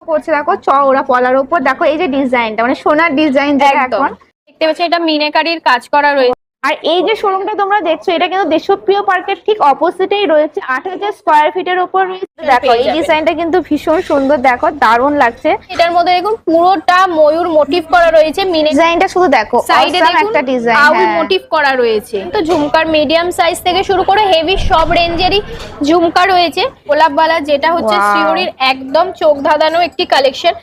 করছে দেখো চওড়া পলার উপর দেখো এই যে ডিজাইনটা মানে সোনার ডিজাইন যেটা এখন দেখতে পাচ্ছি এটা মিনাকারির কাজ করা রয়েছে। আর এই যে শোরুমটা তোমরা দেখছো এটা কিন্তু দেশপ্রিয় পার্কের ঠিক অপোজিটেই রয়েছে 8000 স্কয়ার ফিটের উপর রয়েছে। দেখো এই ডিজাইনটা কিন্তু ভীষণ সুন্দর, দেখো দারুণ লাগছে। এটার মধ্যে দেখুন পুরোটা ময়ূর মোটিভ করা রয়েছে, ডিজাইনটা শুধু দেখো সাইডে দেখুন একটা ডিজাইন আউল মোটিভ করা রয়েছে। তো ঝুমকার মিডিয়াম সাইজ থেকে শুরু করে হেভি সব রেঞ্জেরই ঝুমকা রয়েছে। গোলাপবালা যেটা হচ্ছে শ্রীহরির একদম চোখ ধাঁধানো একটি কালেকশন।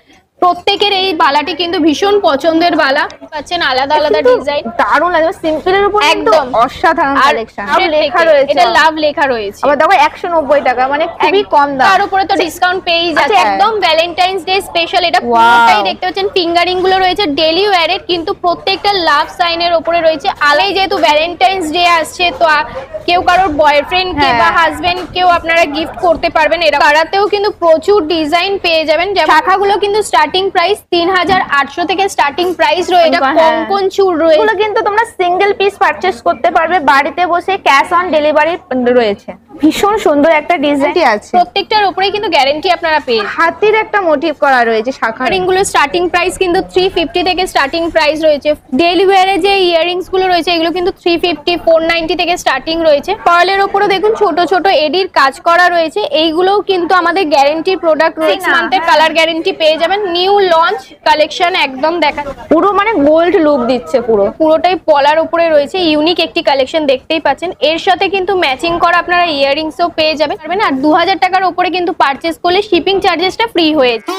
প্রত্যেকের এই বালাটি কিন্তু ভীষণ পছন্দের বালা পাচ্ছেন, আলাদা আলাদা ডিজাইন, দারুণ লাগছে। সিম্পলের উপর একদম অসাধারণ কালেকশন। আর লেখা রয়েছে, এটা লাভ লেখা রয়েছে। আবার দেখো 190 টাকা মানে খুবই কম দাম। তার উপরে তো ডিসকাউন্ট পেয়ে যাচ্ছে একদম ভ্যালেন্টাইন্স ডে স্পেশাল। এটা পুরোটাই দেখতে পাচ্ছেন ফিঙ্গারিং গুলো রয়েছে ডেইলি ওয়্যারের, কিন্তু প্রত্যেকটা লাভ সাইনের উপরে রয়েছে। আলাই যেহেতু ভ্যালেন্টাইন্স ডে আসছে তো কেউ কারোর বয়ফ্রেন্ড কে বা হাজবেন্ড কেও আপনারা গিফট করতে পারবেন। এরা কারাতেও কিন্তু প্রচুর ডিজাইন পেয়ে যাবেন। শাখাগুলো কিন্তু স্টার্টিং প্রাইস 3800 থেকে স্টার্টিং প্রাইস রয়েছে। কঙ্কন চূড় রয়েছে, এগুলো কিন্তু তোমরা সিঙ্গেল পিস পারচেজ করতে পারবে, বাড়িতে বসে ক্যাশ অন ডেলিভারি রয়েছে। ভীষণ সুন্দর একটা ডিজাইন আছে, প্রত্যেকটার উপরেই কিন্তু গ্যারান্টি আপনারা পেয়ে। হাতির একটা মোটিভ করা রয়েছে শাখা। রিংগুলো স্টার্টিং প্রাইস কিন্তু 350 থেকে স্টার্টিং প্রাইস রয়েছে। ডেইলি ওয়্যারে যে ইয়াররিংস গুলো রয়েছে এগুলো কিন্তু 350 490 থেকে স্টার্টিং রয়েছে। পার্লের উপরে দেখুন ছোট ছোট এডির কাজ করা রয়েছে। এইগুলোও কিন্তু আমাদের গ্যারান্টি প্রোডাক্ট, 6 মান্থের কালার গ্যারান্টি পেয়ে যাবেন। নিউ লঞ্চ কালেকশন একদম দেখা, পুরো মানে গোল্ড লুক দিচ্ছে। পুরোটাই পলার উপরে রয়েছে, ইউনিক একটি কালেকশন দেখতেই পাচ্ছেন। এর সাথে কিন্তু ম্যাচিং করা আপনারা ইয়াররিংসও পেয়ে যাবেন। আর 2000 টাকার উপরে কিন্তু পারচেজ করলে শিপিং চার্জেসটা ফ্রি হয়েছে।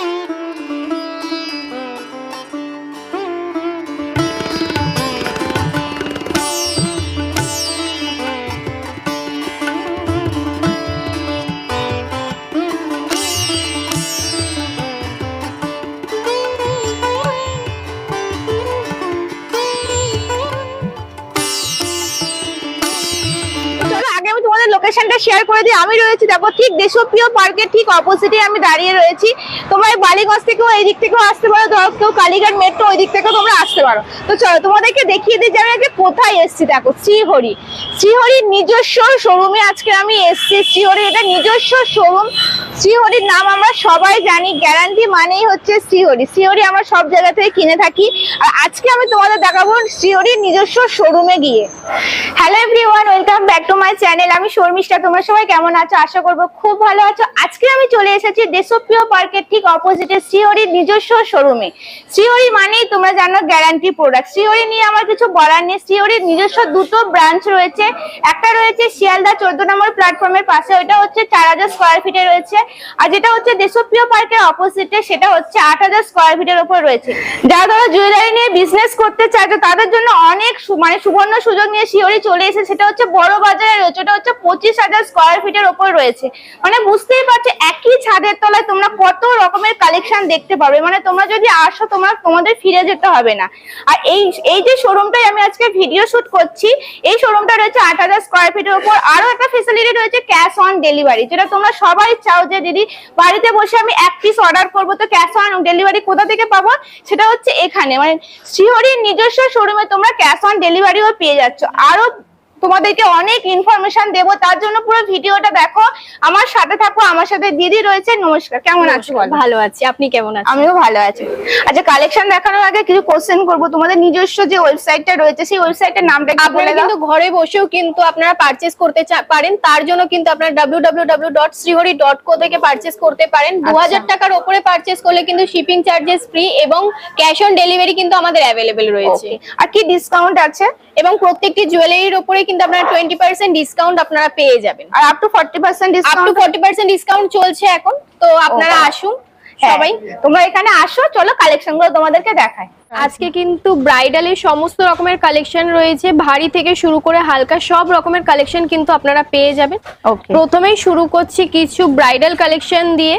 লোকেশনটা শেয়ার করে দিই। আমি রয়েছি দেখো ঠিক দেশপ্রিয় পার্কের ঠিক অপোজিটে আমি দাঁড়িয়ে রয়েছি। তোমরা এই বালিগঞ্জ থেকেও এই দিক থেকেও আসতে পারো, ধরো কেউ কালীঘাট মেট্রো ওই দিক থেকেও তোমরা আসতে পারো। তো চলো তোমাদেরকে দেখিয়ে দিই যে আমি আজকে কোথায় এসেছি। দেখো শ্রীহরির নিজস্ব শোরুমে আজকে আমি এসেছি। শ্রীহরির এটা নিজস্ব শোরুম। শ্রীহরির নাম আমরা সবাই জানি, গ্যারান্টি মানেই হচ্ছে শ্রীহরি আমরা সব জায়গা থেকে কিনে থাকি। আর আজকে আমি তোমাদের দেখাবো শ্রীহরির নিজস্ব শোরুমে গিয়ে। Hello everyone, welcome back to my channel. আমি শর্মিষ্ঠা। তোমরা সবাই কেমন আছো? আশা করবো খুব ভালো আছো। আজকে আমি চলে এসেছি দেশপ্রিয় পার্কের ঠিক অপোজিটে শ্রীহরির নিজস্ব শোরুমে। শ্রীহরি মানেই তোমরা জানো গ্যারান্টি প্রোডাক্ট। শ্রীহরি নিয়ে আমার কিছু বলার নেই। শ্রীহরির নিজস্ব দুটো ব্রাঞ্চ রয়েছে। একটা রয়েছে শিয়ালদা 14 নম্বর প্ল্যাটফর্মের পাশে, ওইটা হচ্ছে 4000 স্কয়ার ফিটে রয়েছে। আর যেটা হচ্ছে দেশপ্রিয় পার্কের অপোজিটে সেটা হচ্ছে 8000 স্কয়ার ফিটের উপর রয়েছে। যারা ধরো জুয়েলারি নিয়ে বিজনেস করতে চাইছো তাদের জন্য অনেক মানে সুবর্ণ সুযোগ নিয়ে শ্রীহরি চলে এসেছে। সেটা হচ্ছে বড় বাজারে রয়েছে, ওটা হচ্ছে 25,000 স্কয়ার ফিটের উপর রয়েছে। মানে বুঝতেই পারছো একই ছাদের তলায় তোমরা কত রকমের কালেকশন দেখতে পাবে। মানে তোমরা যদি আসো তোমাদের ফিরে যেতে হবে না। আর এই যে শোরুমটাই আমি আজকে ভিডিও শুট করছি, এই শোরুমটা রয়েছে 8000 স্কয়ার ফিটের উপর। আরো একটা ফ্যাসিলিটি রয়েছে ক্যাশ অন ডেলিভারি, যেটা তোমরা সবাই চাও যে দিদি বাড়িতে বসে আমি এক পিস অর্ডার করবো, তো ক্যাশ অন ডেলিভারি কোথা থেকে পাবো? সেটা হচ্ছে এখানে, মানে শ্রীহরির নিজস্ব শোরুমে তোমরা ক্যাশ অন ডেলিভারিও পেয়ে যাচ্ছ। আরো তোমাদেরকে অনেক ইনফরমেশন দেবো, তার জন্য পুরো ভিডিওটা দেখো, আমার সাথে থাকো। আমার সাথে দিদি রয়েছে। নমস্কার, কেমন আছো? ভালো আছি, আপনি কেমন আছেন? আমিও ভালো আছি। আচ্ছা, কালেকশন দেখানোর আগে কিছু কোশ্চেন করবো। তোমাদের নিজস্ব যে ওয়েবসাইটটা রয়েছে সেই ওয়েবসাইটের নামটা কি বলে দাও? কিন্তু ঘরে বসেও কিন্তু আপনারা পারচেজ করতে পারেন। তার জন্য কিন্তু আপনারা www.srihori.co থেকে পারচেজ করতে পারেন। 2000 টাকার উপরে পারচেজ করলে কিন্তু শিপিং চার্জেস ফ্রি এবং ক্যাশ অন ডেলিভারি কিন্তু আমাদের অ্যাভেলেবেল রয়েছে। আর কি ডিসকাউন্ট আছে? এবং প্রত্যেকটি জুয়েলারির উপরে কিন্তু আপনারা 20% ডিসকাউন্ট আপনারা পেয়ে যাবেন। আর আপ টু 40% ডিসকাউন্ট, 40% ডিসকাউন্ট চলছে এখন। তো আপনারা আসুন সবাই, তোমরা এখানে আসো। চলো কালেকশন গুলো তোমাদেরকে দেখাই। আজকে কিন্তু ব্রাইডালের সমস্ত রকমের কালেকশন রয়েছে, ভারী থেকে শুরু করে হালকা সব রকমের কালেকশন কিন্তু আপনারা পেয়ে যাবেন। প্রথমেই শুরু করছি কিছু ব্রাইডাল কালেকশন দিয়ে,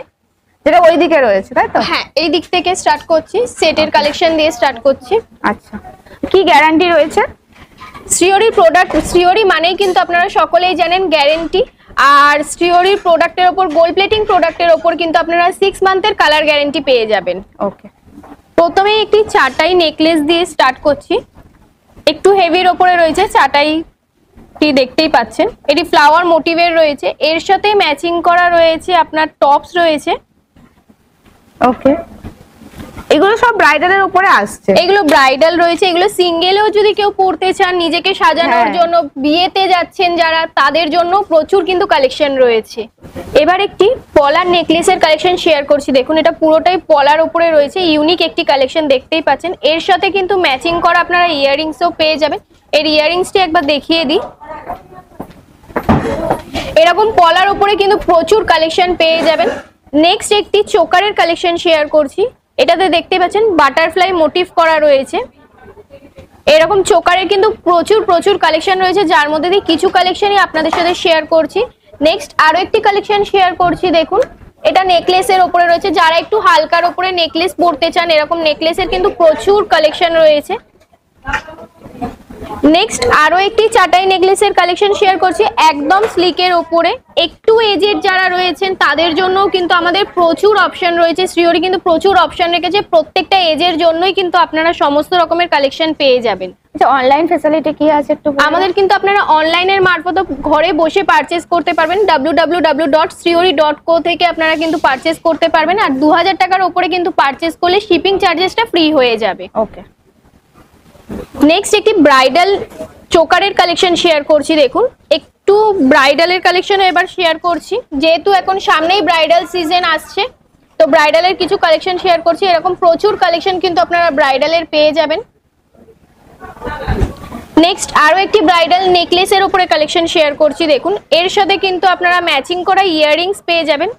যেটা ওইদিকে রয়েছে, তাই তো? হ্যাঁ, এই দিক থেকে স্টার্ট করছি, সেটের কালেকশন দিয়ে স্টার্ট করছি। আচ্ছা, কি গ্যারান্টি রয়েছে? শ্রীহরি প্রোডাক্ট, শ্রীহরি মানেই কিন্তু আপনারা সকলেই জানেন গ্যারান্টি। আর শ্রীহরির প্রোডাক্টের ওপর, গোল্ড প্লেটিং প্রোডাক্টের ওপর কিন্তু আপনারা 6 মান্থের কালার গ্যারান্টি পেয়ে যাবেন। ওকে, প্রথমে একটি চাটাই নেকলেস দিয়ে স্টার্ট করছি। একটু হেভির ওপরে রয়েছে চাটাইটি, দেখতেই পাচ্ছেন। এটি ফ্লাওয়ার মোটিভের রয়েছে, এর সাথে ম্যাচিং করা রয়েছে আপনার টপস রয়েছে। ওকে, এগুলো সব ব্রাইডালের উপরে আসছে। এগুলো ব্রাইডাল রয়েছে, এগুলো সিঙ্গেলেও যদি কেউ পরতে চান নিজেকে সাজানোর হ্যাঁ। জন্য, বিয়েতে যাচ্ছেন যারা তাদের জন্য প্রচুর কিন্তু কালেকশন রয়েছে। এবার একটি পলার নেকলেসের কালেকশন শেয়ার করছি। দেখুন এটা পুরোটাই পলার উপরে রয়েছে, ইউনিক একটি কালেকশন দেখতেই পাচ্ছেন। এর সাথে কিন্তু ম্যাচিং করা আপনারা ইয়াররিংসও পেয়ে যাবেন। এর ইয়াররিংসটি একবার দেখিয়ে দিই। এরকম পলার উপরে কিন্তু প্রচুর কালেকশন পেয়ে যাবেন। নেক্সট একটি চোকারের কালেকশন শেয়ার করছি। এটাতে দেখতে পাচ্ছেন বাটারফ্লাই মোটিভ করা রয়েছে। এরকম চোকারের কিন্তু প্রচুর কালেকশন রয়েছে, যার মধ্যে দিয়ে কিছু কালেকশনই আপনাদের সাথে শেয়ার করছি। নেক্সট আরো একটি কালেকশন শেয়ার করছি। দেখুন এটা নেকলেসের উপরে রয়েছে, যারা একটু হালকার উপরে নেকলেস পরতে চান এরকম নেকলেসের কিন্তু প্রচুর কালেকশন রয়েছে। নেক্সট আরো একটি চাটাই নেকলেসের কালেকশন শেয়ার করছি, একদম স্লিকের উপরে। একটু এজেড যারা রয়েছেন তাদের জন্য কিন্তু আমাদের প্রচুর অপশন রয়েছে। শ্রীহরি কিন্তু প্রচুর অপশন রেখেছে, প্রত্যেকটা এজের জন্যই কিন্তু আপনারা সমস্ত রকমের কালেকশন পেয়ে যাবেন। আচ্ছা, অনলাইন ফ্যাসিলিটি কি আছে একটু বলুন? আমাদের কিন্তু আপনারা অনলাইনের মারফত ঘরে বসে পারচেজ করতে পারবেন। www.srihori.co থেকে আপনারা কিন্তু পারচেজ করতে পারবেন। আর 2000 টাকার উপরে কিন্তু পারচেজ করলে শিপিং চার্জেসটা ফ্রি হয়ে যাবে। ওকে। নেক্সট একটি ব্রাইডাল চোকারের কালেকশন শেয়ার করছি। দেখুন একটু ব্রাইডালের কালেকশন এবার শেয়ার করছি, যেহেতু এখন সামনেই ব্রাইডাল সিজন আসছে তো ব্রাইডালের কিছু কালেকশন শেয়ার করছি। এরকম প্রচুর কালেকশন কিন্তু আপনারা ব্রাইডালের পেয়ে যাবেন। নেক্সট আরো একটি ব্রাইডাল নেকলেসের উপরে কালেকশন শেয়ার করছি। দেখুন এর সাথে কিন্তু আপনারা ম্যাচিং করা ইয়াররিংস পেয়ে যাবেন।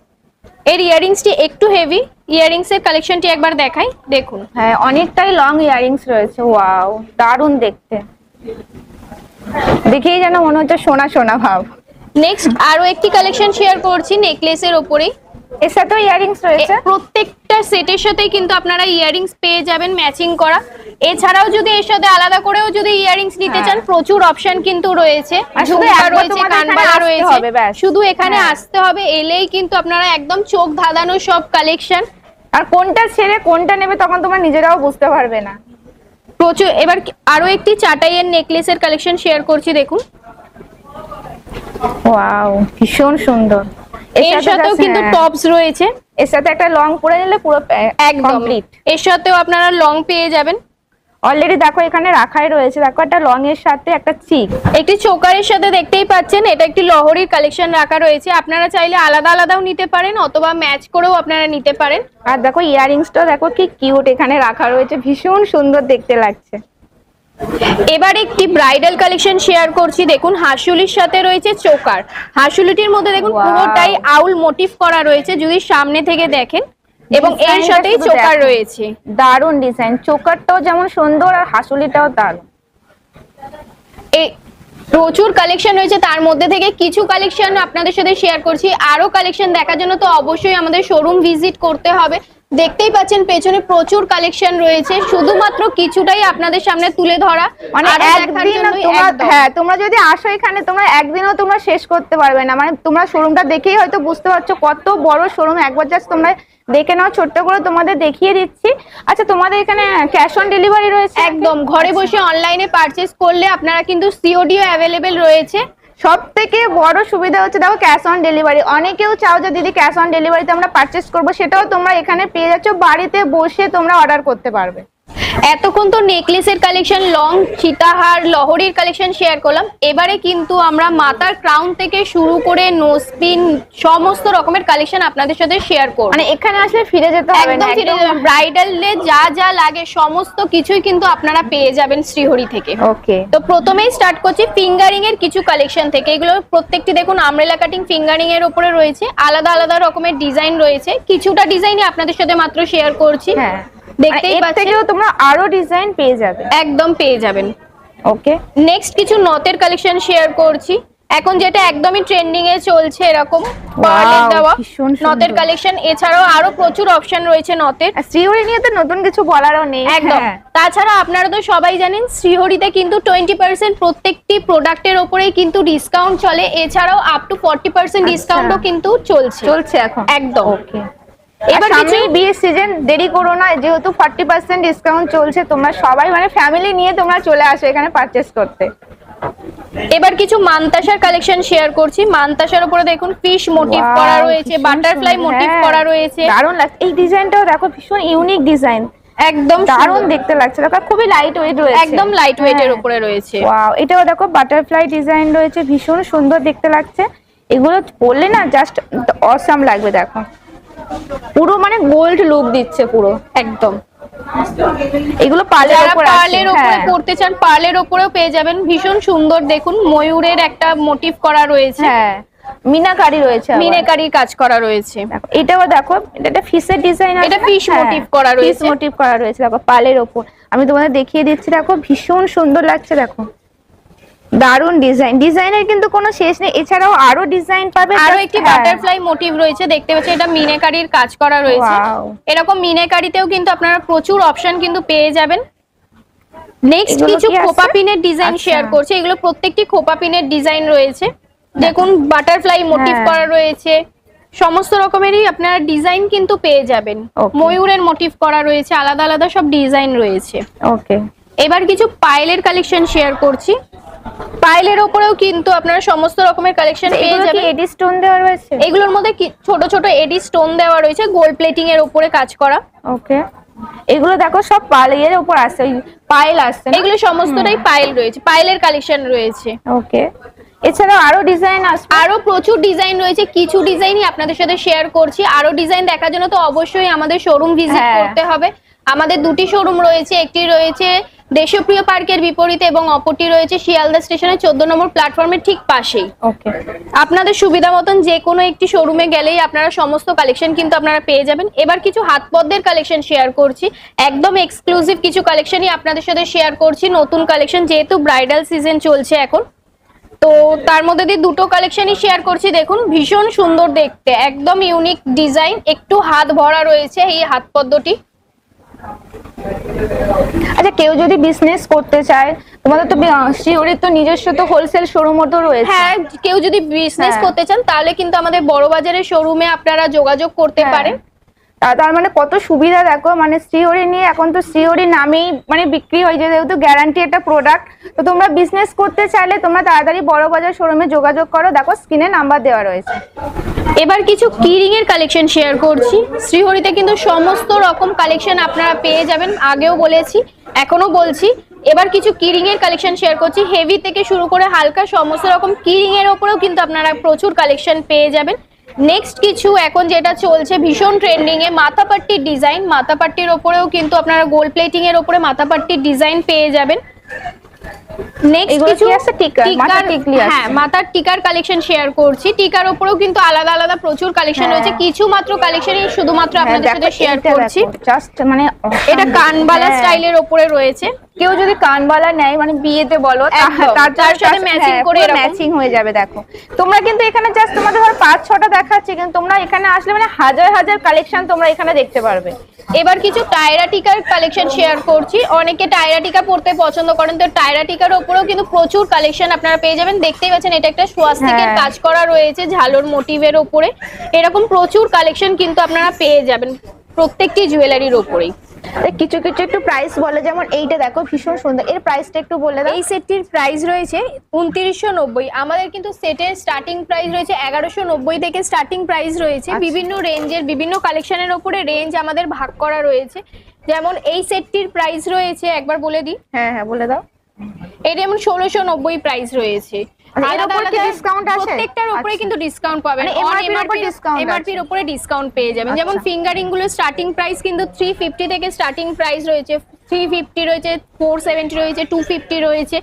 এর ইয়াররিংসটি একটু হেভি, ইয়াররিংস এর কালেকশনটি একবার দেখাই। দেখুন হ্যাঁ, অনেকটাই লং ইয়াররিংস রয়েছে। ওয়াও, দারুণ দেখতে, দেখেই যেন মনে হচ্ছে সোনা সোনা ভাব। নেক্সট আরো একটি কালেকশন শেয়ার করছি নেকলেসের উপরে। এর সাথেও ইয়াররিংস রয়েছে। প্রত্যেকটা সেটের সাথেই কিন্তু আপনারা ইয়াররিংস পেয়ে যাবেন ম্যাচিং করা। এছাড়াও যদি এর সাথে আলাদা করেও যদি ইয়াররিংস নিতে চান প্রচুর অপশন কিন্তু রয়েছে। আর শুধু ঝুমকা একবার রয়েছে, তোমাদের এখানে কানবালা আসতে রয়েছে, হবে, ব্যাস। শুধু এখানে হ্যাঁ। আসতে হবে। এলেই কিন্তু আপনারা একদম চোখ ধাঁধানো সব কালেকশন। আর কোনটা ছেড়ে কোনটা নেবে তখন তোমরা নিজেরাও বুঝতে পারবে না। প্রচুর। এবার আরো একটি চাটাইয়ের নেকলেসের কালেকশন শেয়ার করছি। দেখুন ওয়াও, ভীষণ সুন্দর। এর সাথেও কিন্তু টপস রয়েছে। এর সাথে একটা লং পরে নিলে পুরো একদম কমপ্লিট। এর সাথেও আপনারা লং পেয়ে যাবেন। অলরেডি দেখো এখানে রাখাই রয়েছে, দেখো একটা লং এর সাথে একটা চিক। একটি চোকারের সাথে দেখতেই পাচ্ছেন এটা একটি লহরির কালেকশন রাখা রয়েছে। আপনারা চাইলে আলাদা আলাদাও নিতে পারেন অথবা ম্যাচ করেও আপনারা নিতে পারেন। আর দেখো ইয়াররিংসটা দেখো কি কিউট এখানে রাখা রয়েছে, ভীষণ সুন্দর দেখতে লাগছে। এবার একটি ব্রাইডাল কালেকশন শেয়ার করছি। দেখুন হাসুলির সাথে রয়েছে চোকার। হাসুলিটির মধ্যে দেখুন Wow. পুরোটাই আউল মোটিভ করা রয়েছে যদি সামনে থেকে দেখেন, এবং এর Design টা সাথেই শুধু চোকার দেখো। রয়েছে। দারুণ ডিজাইন, চোকারটাও যেমন সুন্দর আর হাসুলিটাও দারুণ। এই প্রচুর কালেকশন রয়েছে, তার মধ্যে থেকে কিছু কালেকশন আপনাদের সাথে শেয়ার করছি। আরো কালেকশন দেখার জন্য তো অবশ্যই আমাদের শোরুম ভিজিট করতে হবে। দেখতেই পাচ্ছেন পেছনে প্রচুর কালেকশন রয়েছে, শুধুমাত্র কিছুটাই আপনাদের সামনে তুলে ধরা। মানে আরো দেখার একদিন জন্যই তোমরা, একদম। হ্যাঁ তোমরা যদি আসো এখানে তোমরা একদিনও তোমরা শেষ করতে পারবে না। মানে তোমরা শোরুমটা দেখেই হয়তো বুঝতে পারছো কত বড় শোরুম। একবার জাস্ট তোমরা দেখে নাও, ছোট্ট করে তোমাদের দেখিয়ে দিচ্ছি। আচ্ছা, তোমাদের এখানে ক্যাশ অন ডেলিভারি রয়েছে? একদম ঘরে বসে অনলাইনে পারচেজ করলে আপনারা কিন্তু সিওডিও অ্যাভেলেবেল রয়েছে। সব থেকে বড় সুবিধা হচ্ছে দেখো ক্যাশ অন ডেলিভারি। অনেকেও চাও যে দিদি ক্যাশ অন ডেলিভারিতে আমরা পারচেজ করবো, সেটাও তোমরা এখানে পেয়ে যাচ্ছ, বাড়িতে বসে তোমরা অর্ডার করতে পারবে। এতক্ষণ তো নেকলেসের কালেকশন, লং, সীতাহার, লহরির কালেকশন শেয়ার করলাম। এবারে কিন্তু আমরা মাথার ক্রাউন থেকে শুরু করে নোজপিন সমস্ত রকমের কালেকশন আপনাদের সাথে শেয়ার করব। মানে এখানে আসলে ফিরে যেতে হবে না, একদম ফিরে যাবেন। ব্রাইডালে যা যা লাগে সমস্ত কিছুই কিন্তু আপনারা পেয়ে যাবেন শ্রীহরি থেকে। ওকে। তো প্রথমেই স্টার্ট করছি ফিঙ্গারিং এর কিছু কালেকশন থেকে। এগুলো প্রত্যেকটি দেখুন আমব্রেলা কাটিং ফিঙ্গারিং এর উপরে রয়েছে, আলাদা আলাদা রকমের ডিজাইন রয়েছে। কিছুটা ডিজাইনই আপনাদের সাথে মাত্র শেয়ার করছি। হ্যাঁ, দেখতেই এর পাচ্ছেন থেকেও তোমরা আরো ডিজাইন পেয়ে যাবে। একদম পেয়ে যাবেন। ওকে। নেক্সট কিছু নথের কালেকশন শেয়ার করছি। এখন যেটা একদমই ট্রেন্ডিং এ চলছে এরকম পার্লের দেওয়া ভীষণ সুন্দর। নথের কালেকশন। এছাড়াও আরো প্রচুর অপশন রয়েছে নথের। আর শ্রীহরি নিয়ে তো নতুন কিছু বলারও নেই। একদম। হ্যাঁ। তাছাড়া আপনারা তো সবাই জানেন শ্রীহরিতে কিন্তু 20% প্রত্যেকটি প্রোডাক্টের উপরেই কিন্তু ডিসকাউন্ট চলে। এছাড়াও আপ টু 40% ডিসকাউন্টও কিন্তু চলছে এখন একদম। ওকে। এবার এবার কিছু বিয়ের সিজন, দেরি করো না, যেহেতু 40% ডিসকাউন্ট চলছে, তোমরা সবাই মানে ফ্যামিলি নিয়ে তোমরা চলে আসো এখানে পারচেজ করতে। এবার কিছু মানতাসার কালেকশন শেয়ার করছি। মানতাসার উপরে দেখুন ফিশ মোটিভ Wow, করা রয়েছে, ভীষণ বাটারফ্লাই সুন্দর, মোটিভ হ্যাঁ। করা রয়েছে। দারুণ লাগছে এই ডিজাইনটাও, দেখো ভীষণ ইউনিক ডিজাইন, একদম দারুণ সুন্দর। দেখতে লাগছে, দেখো খুবই লাইট ওয়েট রয়েছে, একদম লাইট ওয়েটের হ্যাঁ। উপরে রয়েছে। ওয়াও, এটাও দেখো বাটারফ্লাই ডিজাইন রয়েছে, ভীষণ সুন্দর দেখতে লাগছে। এগুলো পরলে না জাস্ট অসাম লাগবে, দেখো পুরো মানে গোল্ড লুক দিচ্ছে পুরো একদম। এগুলো পার্লের যারা উপর আছে, পার্লের উপরে হ্যাঁ পড়তে চান পার্লের উপরেও পেয়ে যাবেন। ভীষণ সুন্দর দেখুন, ময়ূরের একটা মোটিভ করা রয়েছে, হ্যাঁ মিনাকারি রয়েছে আবার। মিনাকারির কাজ করা রয়েছে। দেখো এটাও দেখো, এটা একটা ফিশের ডিজাইন আছে, এটা fish motif করা ফিশ রয়েছে। মোটিভ করা রয়েছে, দেখো পার্লের ওপর। আমি তোমাদের দেখিয়ে দিচ্ছি, দেখো ভীষণ সুন্দর লাগছে, দেখো দারুণ ডিজাইন, ডিজাইনের কিন্তু কোনো শেষ নেই। এছাড়াও আরো ডিজাইন পাবে, আরো just- একটি হ্যাঁ। বাটারফ্লাই মোটিভ রয়েছে, দেখতে পাচ্ছেন এটা মিনাকারির কাজ করা রয়েছে। Wow. এরকম মিনাকারিতেও কিন্তু আপনারা প্রচুর অপশন কিন্তু পেয়ে যাবেন। নেক্সট এগুলো কিছু কি আছে? খোপা পিনের ডিজাইন আচ্ছা। শেয়ার করছি। এগুলো প্রত্যেকটি খোপা পিনের ডিজাইন রয়েছে, দেখুন বাটারফ্লাই মোটিভ হ্যাঁ। করা রয়েছে। সমস্ত রকমেরই আপনারা ডিজাইন কিন্তু পেয়ে যাবেন। Okay. ময়ূরের মোটিভ করা রয়েছে, আলাদা আলাদা সব ডিজাইন রয়েছে। ওকে, এবার কিছু পায়েলের কালেকশন শেয়ার করছি। পায়েলের ওপরেও কিন্তু আপনারা সমস্ত রকমের কালেকশন পেয়ে এগুলো কি যাবেন। এডি স্টোন দেওয়া রয়েছে? এগুলোর মধ্যে ছোট ছোট এডি স্টোন দেওয়া রয়েছে, গোল্ড প্লেটিং এর উপরে কাজ করা। ওকে, এগুলো দেখো সব পার্লের উপর আসছে, ওই পায়েল আসছে না? এগুলো সমস্তটাই পায়েল রয়েছে, পায়েলের কালেকশন রয়েছে। ওকে, এছাড়াও আরো ডিজাইন আসবে? আরো প্রচুর ডিজাইন রয়েছে, কিছু ডিজাইনই আপনাদের সাথে শেয়ার করছি। আরো ডিজাইন দেখার জন্য তো অবশ্যই আমাদের শোরুম ভিজিট হ্যাঁ। করতে হবে। আমাদের দুটি শোরুম রয়েছে, একটি রয়েছে দেশপ্রিয় পার্কের বিপরীতে এবং অপরটি রয়েছে শিয়ালদা স্টেশনের 14 নম্বর প্ল্যাটফর্মের ঠিক পাশেই। ওকে, আপনাদের সুবিধা মতন যে কোনো একটি শোরুমে গেলেই আপনারা সমস্ত কালেকশন কিন্তু আপনারা পেয়ে যাবেন। এবার কিছু হাত পদ্মের কালেকশন শেয়ার করছি, একদম এক্সক্লুসিভ কিছু কালেকশনই আপনাদের সাথে শেয়ার করছি। নতুন কালেকশন, যেহেতু ব্রাইডাল সিজন চলছে এখন, তো তার মধ্যে দিয়ে দুটো কালেকশনই শেয়ার করছি। দেখুন ভীষণ সুন্দর দেখতে, একদম ইউনিক ডিজাইন, একটু হাত ভরা রয়েছে এই হাত পদ্মটি। আচ্ছা কেউ যদি বিজনেস করতে চায়, তোমাদের তো শিওরের তো নিজস্ব তো হোলসেল শোরুমও তো রয়েছে। হ্যাঁ, কেউ যদি বিজনেস হ্যাঁ। করতে চান তাহলে কিন্তু আমাদের বড় বাজারের শোরুমে আপনারা যোগাযোগ করতে হ্যাঁ। পারেন। তার মানে কত সুবিধা দেখো, মানে শ্রীহরি নিয়ে এখন তো শ্রীহরি নামেই মানে বিক্রি হয়ে যায়, যেহেতু গ্যারান্টি একটা প্রোডাক্ট। তো তোমরা বিজনেস করতে চাইলে তোমরা তাড়াতাড়ি বড় বাজার শোরুমে যোগাযোগ করো, দেখো স্ক্রিনে নাম্বার দেওয়া রয়েছে। এবার কিছু কিরিং এর কালেকশন শেয়ার করছি। শ্রীহরিতে কিন্তু সমস্ত রকম কালেকশন আপনারা পেয়ে যাবেন, আগেও বলেছি এখনো বলছি। এবার কিছু কিরিং এর কালেকশন শেয়ার করছি, হেভি থেকে শুরু করে হালকা সমস্ত রকম কিরিং এর ওপরেও কিন্তু আপনারা প্রচুর কালেকশন পেয়ে যাবেন। নেক্সট কিছু এখন যেটা চলছে ভীষণ ট্রেন্ডিং এ মাথাপাট্টির ডিজাইন, মাথাপাট্টির ওপরেও কিন্তু আপনারা গোল্ড প্লেটিং এর ওপরে মাথাপাট্টির ডিজাইন পেয়ে যাবেন। নেক্সট এগুলো কিছু কি আছে? টিকা, মাথার টিকলি আছে। হ্যাঁ, মাথার টিকার কালেকশন শেয়ার করছি। টিকার উপরেও কিন্তু আলাদা আলাদা প্রচুর কালেকশন হ্যাঁ। রয়েছে, কিছু মাত্র কালেকশনই শুধুমাত্র হ্যাঁ, আপনাদের সাথে দেখো, শেয়ার এইটা করছি। দেখো, just মানে এটা কানবালা হ্যাঁ। স্টাইলের উপরে রয়েছে। কেউ যদি কানবালা নেয় মানে বিয়েতে বলো, একদম, তার সাথে matching করে এরকম। ম্যাচিং হয়ে যাবে। দেখো তোমরা কিন্তু এখানে জাস্ট তোমাদের ধর 5-6টা দেখাচ্ছি, কিন্তু তোমরা এখানে আসলে মানে হাজার হাজার কালেকশন তোমরা এখানে দেখতে পারবে। এবার কিছু টায়রা টিকার কালেকশন শেয়ার করছি। অনেকে টায়রা টিকা পড়তে পছন্দ করেন, তো টায়রা টিকার উপরেও কিন্তু প্রচুর কালেকশন আপনারা পেয়ে যাবেন। দেখতেই পাচ্ছেন এটা একটা স্বাস্তিকের হ্যাঁ। কাজ করা রয়েছে ঝালর মোটিভের উপরে। এরকম প্রচুর কালেকশন কিন্তু আপনারা পেয়ে যাবেন প্রত্যেকটি জুয়েলারির উপরেই। কিছু কিছু একটু প্রাইস বলে, যেমন এইটা দেখো ভীষণ সুন্দর, এর প্রাইসটা একটু বলে দাও। এই সেটটির প্রাইস রয়েছে 2990। আমাদের কিন্তু সেটের স্টার্টিং প্রাইস রয়েছে 1190 থেকে স্টার্টিং প্রাইস রয়েছে। আচ্ছা। বিভিন্ন রেঞ্জের বিভিন্ন কালেকশনের উপরে রেঞ্জ আমাদের ভাগ করা রয়েছে। যেমন এই সেটটির প্রাইস রয়েছে, একবার বলে দিই, হ্যাঁ হ্যাঁ বলে দাও। এটা যেমন 1690 প্রাইস রয়েছে। আচ্ছা, এর আলাদা উপর কি আলাদা discount আছে? প্রত্যেকটার উপরে আচ্ছা। কিন্তু ডিসকাউন্ট পাবেন। মানে MRP এর উপর discount এমআরপির আছে। উপরে ডিসকাউন্ট পেয়ে যাবেন। যেমন আচ্ছা। ফিঙ্গারিং গুলো স্টার্টিং প্রাইস কিন্তু 350 থেকে স্টার্টিং প্রাইস রয়েছে, 350 রয়েছে, 470 রয়েছে, 250 রয়েছে,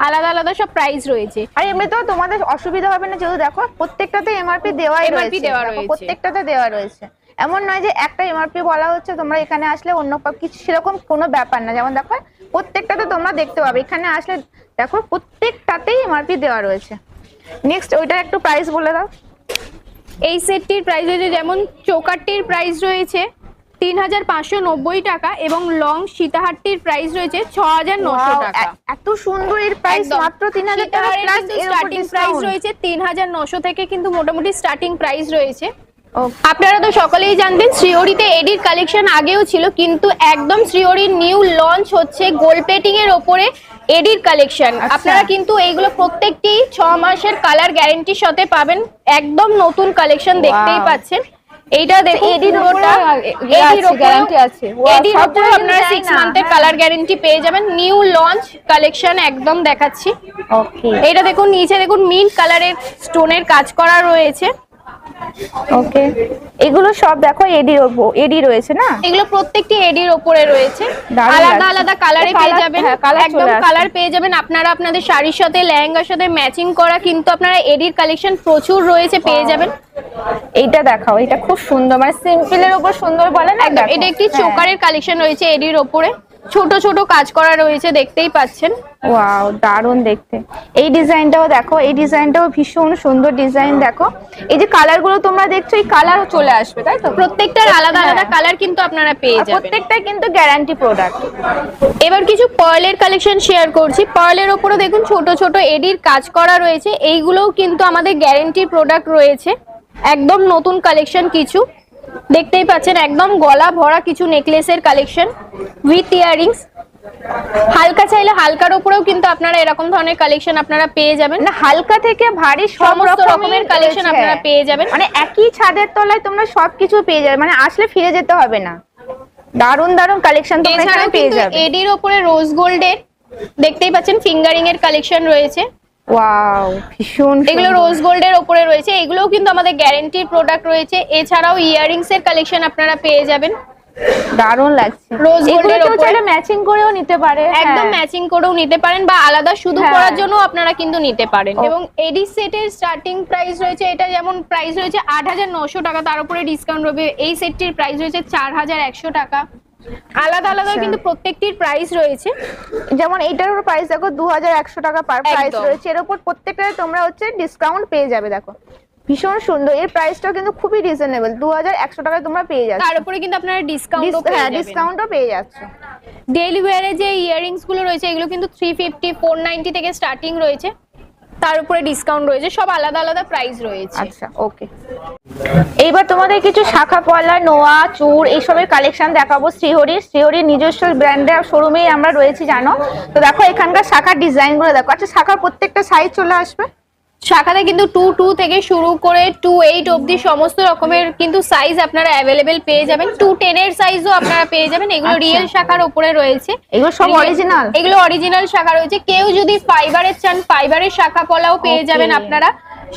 আলাদা আলাদা সব প্রাইস রয়েছে। আর এমনিতেও তোমাদের অসুবিধা হবে না, যেহেতু দেখো প্রত্যেকটাতে এমআরপি দেওয়াই MRP রয়েছে, দেওয়া দেখো, রয়েছে। প্রত্যেকটাতে দেওয়া রয়েছে। এমন নয় যে একটা এমআরপি বলা হচ্ছে তোমরা এখানে আসলে অন্য কিছু সেরকম কোনো ব্যাপার না। যেমন দেখো প্রত্যেকটাতে তোমরা দেখতে পাবে, এখানে আসলে দেখো প্রত্যেকটাতেই এমআরপি দেওয়া রয়েছে। নেক্সট ওইটার একটু প্রাইস বলে দাও। এই সেটটির প্রাইস রয়েছে, যেমন চোকারটির প্রাইস রয়েছে 3590 টাকা এবং লং সীতাহারটির প্রাইস রয়েছে 6900 Wow, টাকা। এত সুন্দর, এর প্রাইস একদম। মাত্র 3000 টাকা সীতাহারের প্লাস কিন্তু এর উপর স্টার্টিং প্রাইস ডিসকাউন্ট। রয়েছে 3900 থেকে কিন্তু মোটামুটি স্টার্টিং প্রাইস রয়েছে। Okay. আপনারা তো সকলেই জানতেন শ্রীহরিতে এডির কালেকশন আগেও ছিল, কিন্তু একদম শ্রীহরির নিউ লঞ্চ হচ্ছে গোল্ড প্লেটিং এর ওপরে এডির কালেকশন। আচ্ছা। আপনারা কিন্তু এইগুলো প্রত্যেকটি 6 মাসের কালার গ্যারান্টির সাথে পাবেন, একদম নতুন কালেকশন দেখতেই Wow. পাচ্ছেন। এইটা দেখুন এডির পুরোটা এডির গ্যারান্টি আছে। এডির উপরে আপনারা 6 মান্থের কালার গ্যারান্টি পেয়ে যাবেন। নিউ লঞ্চ কালেকশন একদম দেখাচ্ছি। ওকে এইটা দেখুন, নিচে দেখুন মিন্ট কালারের স্টোনের কাজ করা রয়েছে। ওকে, এগুলো সব দেখো এডি রয়েছে না? এগুলো প্রত্যেকটি এডির উপরে রয়েছে, দারুণ আলাদা লাগছে। আলাদা কালারে তো পেয়ে colour- যাবেন। হ্যাঁ, colour একদম চলে আসছে। কালার পেয়ে যাবেন আপনারা আপনাদের শাড়ির সাথে লেহেঙ্গার সাথে ম্যাচিং করা, কিন্তু আপনারা এডির কালেকশন প্রচুর রয়েছে পেয়ে যাবেন। এইটা দেখাও, এটা খুব সুন্দর, মানে সিম্পলের উপর সুন্দর বলে না? একদম, দেখো। এটা একটি হ্যাঁ। চোকারের কালেকশন রয়েছে এডির ওপরে, ছোট ছোট কাজ করা রয়েছে দেখতেই পাচ্ছেন। ওয়াও, দারুণ দেখতে। এই ডিজাইনটাও দেখো, এই ডিজাইনটাও ভীষণ সুন্দর ডিজাইন। দেখো এই যে কালার গুলো তোমরা দেখছো, এই কালার চলে আসবে, তাই তো? প্রত্যেকটার আলাদা আলাদা হ্যাঁ। কালার কিন্তু আপনারা পেয়ে আর যাবেন। প্রত্যেকটাই কিন্তু গ্যারান্টি প্রোডাক্ট। এবার কিছু পার্লের কালেকশন শেয়ার করছি। পার্লের ওপরে দেখুন ছোট ছোট এডির কাজ করা রয়েছে, এইগুলোও কিন্তু আমাদের গ্যারান্টি প্রোডাক্ট রয়েছে। একদম নতুন কালেকশন কিছু দেখতেই পাচ্ছেন, একদম গলা ভরা কিছু নেকলেসের কালেকশন উইথ ইয়ারিংস। হালকা চাইলে হালকার উপরেও কিন্তু আপনারা এরকম ধরনের কালেকশন আপনারা পেয়ে যাবেন। মানে হালকা থেকে ভারী সব সমস্ত রকমের রকমের কালেকশন আপনারা পেয়ে যাবেন। মানে একই ছাদের তলায় তোমরা সবকিছু পেয়ে যাবে, মানে আসলে ফিরে যেতে হবে না। দারুণ দারুণ কালেকশন তোমরা এখানে এছাড়াও পেয়ে কিন্তু যাবে। এডির ওপরে রোজ গোল্ডের দেখতেই পাচ্ছেন ফিঙ্গারিং এর কালেকশন রয়েছে। ওয়াও, ভীষণ এগুলো সুন্দর। রোজ গোল্ডের ওপরে রয়েছে, এগুলোও কিন্তু আমাদের গ্যারান্টির প্রোডাক্ট রয়েছে। এছাড়াও ইয়ারিংস এর কালেকশন আপনারা পেয়ে যাবেন। দারুণ লাগছে। রোজ এগুলো গোল্ডের কেউ ওপরে চাইলে ম্যাচিং করেও নিতে পারে। একদম হ্যাঁ। ম্যাচিং করেও নিতে পারেন, বা আলাদা শুধু হ্যাঁ। পরার জন্য আপনারা কিন্তু নিতে পারেন। ও। এবং এডি সেটের স্টার্টিং প্রাইস রয়েছে, এটা যেমন প্রাইস রয়েছে 8,900 টাকা, তার উপরে ডিসকাউন্ট রয়েছে। এই সেটটির প্রাইস রয়েছে 4,100 টাকা। আলাদা আলাদা আচ্ছা। কিন্তু প্রত্যেকটির প্রাইস রয়েছে। যেমন এইটার প্রাইস দেখো 2100 টাকা পার প্রাইস একদম। রয়েছে। এর উপর প্রত্যেকটায় তোমরা হচ্ছে ডিসকাউন্ট পেয়ে যাবে। দেখো ভীষণ সুন্দর, এর প্রাইসটাও কিন্তু খুবই রিজনেবল। 2100 টাকায় তোমরা পেয়ে যাচ্ছ। তার উপরে কিন্তু আপনারা ডিসকাউন্টও পেয়ে হ্যাঁ, যাবেন। ডিসকাউন্টও পেয়ে যাচ্ছ। ডেইলি ওয়্যারে যে ইয়ারিংস গুলো রয়েছে এগুলো কিন্তু 350 490 থেকে স্টার্টিং রয়েছে, তার উপরে ডিসকাউন্ট রয়েছে, সব আলাদা আলাদা প্রাইস রয়েছে। আচ্ছা, ওকে। এইবার তোমাদের কিছু শাখা পলা, নোয়া, চূড় এইসবের কালেকশন দেখাবো। শ্রীহরির নিজস্ব ব্র্যান্ডের শোরুমেই আমরা রয়েছি, জানো তো। দেখো এখানকার শাখার ডিজাইন গুলো দেখো। আচ্ছা, শাখার প্রত্যেকটা সাইজ চলে আসবে। শাখাতে কিন্তু 2 থেকে শুরু করে 2 8 অবধি সমস্ত রকমের কিন্তু সাইজ আপনারা অ্যাভেলেবেল পেয়ে যাবেন। 2 10 এর সাইজও আপনারা পেয়ে যাবেন। এগুলো আচ্ছা। রিয়েল শাখার উপরে রয়েছে, এগুলো সব অরিজিনাল। এগুলো অরিজিনাল শাখা রয়েছে। কেউ যদি ফাইবারের চান, ফাইবারের শাখা পলাও পেয়ে Okay. যাবেন আপনারা।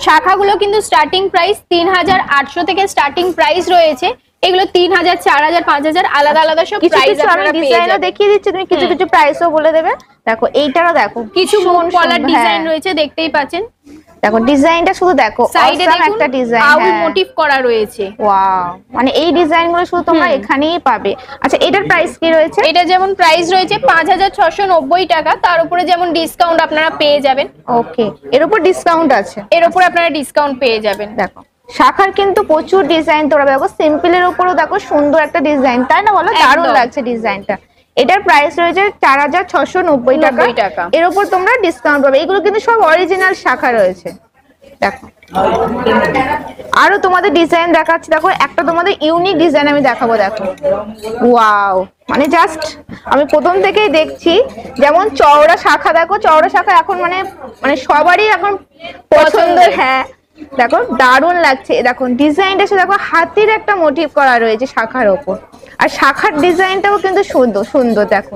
শাখাগুলো কিন্তু স্টার্টিং প্রাইস 3,800 থেকে স্টার্টিং প্রাইস রয়েছে। এগুলো 3,000 4,000 5,000 আলাদা আলাদা সব কিছু প্রাইস কিছু আমি আপনারা পেয়ে ডিজাইনও যাবেন। দেখিয়ে দিচ্ছি, তুমি কিছু কিছু প্রাইসও বলে দেবে। দেখো এইটারও দেখো, কিছু ভীষণ কলার সুন্দর। ডিজাইন হ্যাঁ। রয়েছে দেখতেই পাচ্ছেন। দেখো ডিজাইনটা শুধু দেখো, সাইডে awesome দেখুন একটা ডিজাইন। আউল মোটিভ করা রয়েছে। ওয়াও, মানে এই ডিজাইনগুলো শুধু তোমরা এখানেই পাবে। আচ্ছা, এটার প্রাইস কি রয়েছে? এটা যেমন প্রাইস রয়েছে 5,690 টাকা, তার উপরে যেমন ডিসকাউন্ট আপনারা পেয়ে যাবেন। ওকে, এর উপর ডিসকাউন্ট আছে। এর উপরে আপনারা ডিসকাউন্ট পেয়ে যাবেন। দেখো শাখার কিন্তু প্রচুর ডিজাইন তোমরা দেখো। সিম্পলের উপরও দেখো সুন্দর একটা ডিজাইন, তাই না বলো? দারুণ একদম। লাগছে ডিজাইনটা। এটার প্রাইস রয়েছে 4,690 টাকা। 90 টাকা। এর উপর তোমরা ডিসকাউন্ট পাবে। এগুলো কিন্তু সব অরিজিনাল শাখা রয়েছে। দেখো আরো তোমাদের ডিজাইন দেখাচ্ছি। দেখো একটা তোমাদের ইউনিক ডিজাইন আমি দেখাবো। দেখো ওয়াও, মানে জাস্ট আমি প্রথম থেকেই দেখছি। যেমন চওড়া শাখা, দেখো চওড়া শাখা এখন মানে মানে সবারই এখন পছন্দের। হ্যাঁ, দেখো দারুণ লাগছে। দেখো ডিজাইনটা দেখো, হাতির একটা মোটিভ করা রয়েছে শাখার ওপর। আর শাখার ডিজাইনটাও কিন্তু সুন্দর সুন্দর। দেখো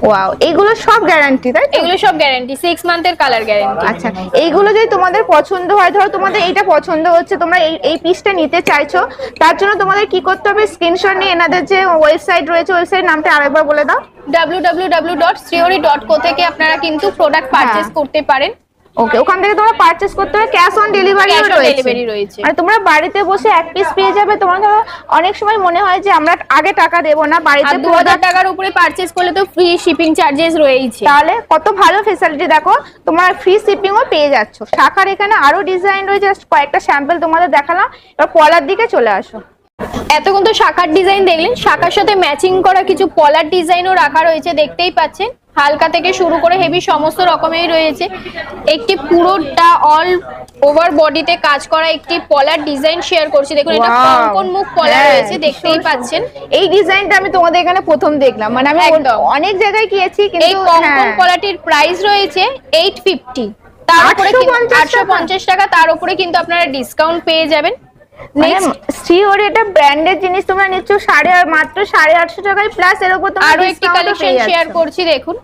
ওয়াও, এগুলো সব গ্যারান্টি, তাই তো? এগুলো সব গ্যারান্টি, 6 মান্থের কালার গ্যারান্টি। আচ্ছা, এইগুলো যদি তোমাদের পছন্দ হয়, ধরো তোমাদের এইটা পছন্দ হচ্ছে, তোমরা এই পিসটা নিতে চাইছো, তার জন্য তোমাদের কি করতে হবে? স্ক্রিনশট নিয়ে এনাদের যে ওয়েবসাইট রয়েছে, ওয়েবসাইট নামটা আরেকবার বলে দাও। www.srihori.co থেকে আপনারা কিন্তু প্রোডাক্ট পারচেজ করতে পারেন। ওকে, ওখান থেকে তোমরা পারচেজ করতে হবে। Cash on delivery Cash on রয়েছে। delivery রয়েছে। মানে তোমরা বাড়িতে বসে এক পিস পেয়ে যাবে। তোমরা ধরো অনেক সময় মনে হয় যে আমরা আগে টাকা দেবো না, আর বাড়িতে 2,000 টাকার উপরে পারচেজ করলে তো ফ্রি শিপিং চার্জেস রয়েছে। তাহলে কত ভালো ফেসিলিটি। দেখো তোমরা ফ্রি শিপিংও পেয়ে যাচ্ছ। শাখার এখানে আরো ডিজাইন রয়েছে, জাস্ট কয়েকটা স্যাম্পল তোমাদের দেখালাম। এবার পলার দিকে চলে আসো। এতক্ষণ তো শাখার ডিজাইন দেখলেন, শাখার সাথে ম্যাচিং করা কিছু পলার ডিজাইনও রাখা রয়েছে দেখতেই পাচ্ছেন। হালকা থেকে শুরু করে হেভি সমস্ত রকমেরই রয়েছে। একটি পুরোটা অল ওভার বডিতে কাজ করা একটি পলার ডিজাইন শেয়ার করছি। দেখুন এটা Wow! কঙ্কন মুখ পলা হ্যাঁ, রয়েছে, দেখতেই ভীষণ পাচ্ছেন। এই ডিজাইনটা আমি তোমাদের এখানে প্রথম দেখলাম, মানে আমি একদম। অনেক জায়গায় গিয়েছি এই কিন্তু কঙ্কন পলাটির প্রাইস রয়েছে 850, তার উপরে 850 টাকা, তার উপরে কিন্তু আপনারা ডিসকাউন্ট পেয়ে যাবেন। নেক্সট শিওর এটা ব্র্যান্ডেড জিনিস তোমরা নিচ্ছ মাত্র 850 টাকায়, প্লাস এর উপর তোমরা আরো একটি কালেকশন শেয়ার করছি। দেখুন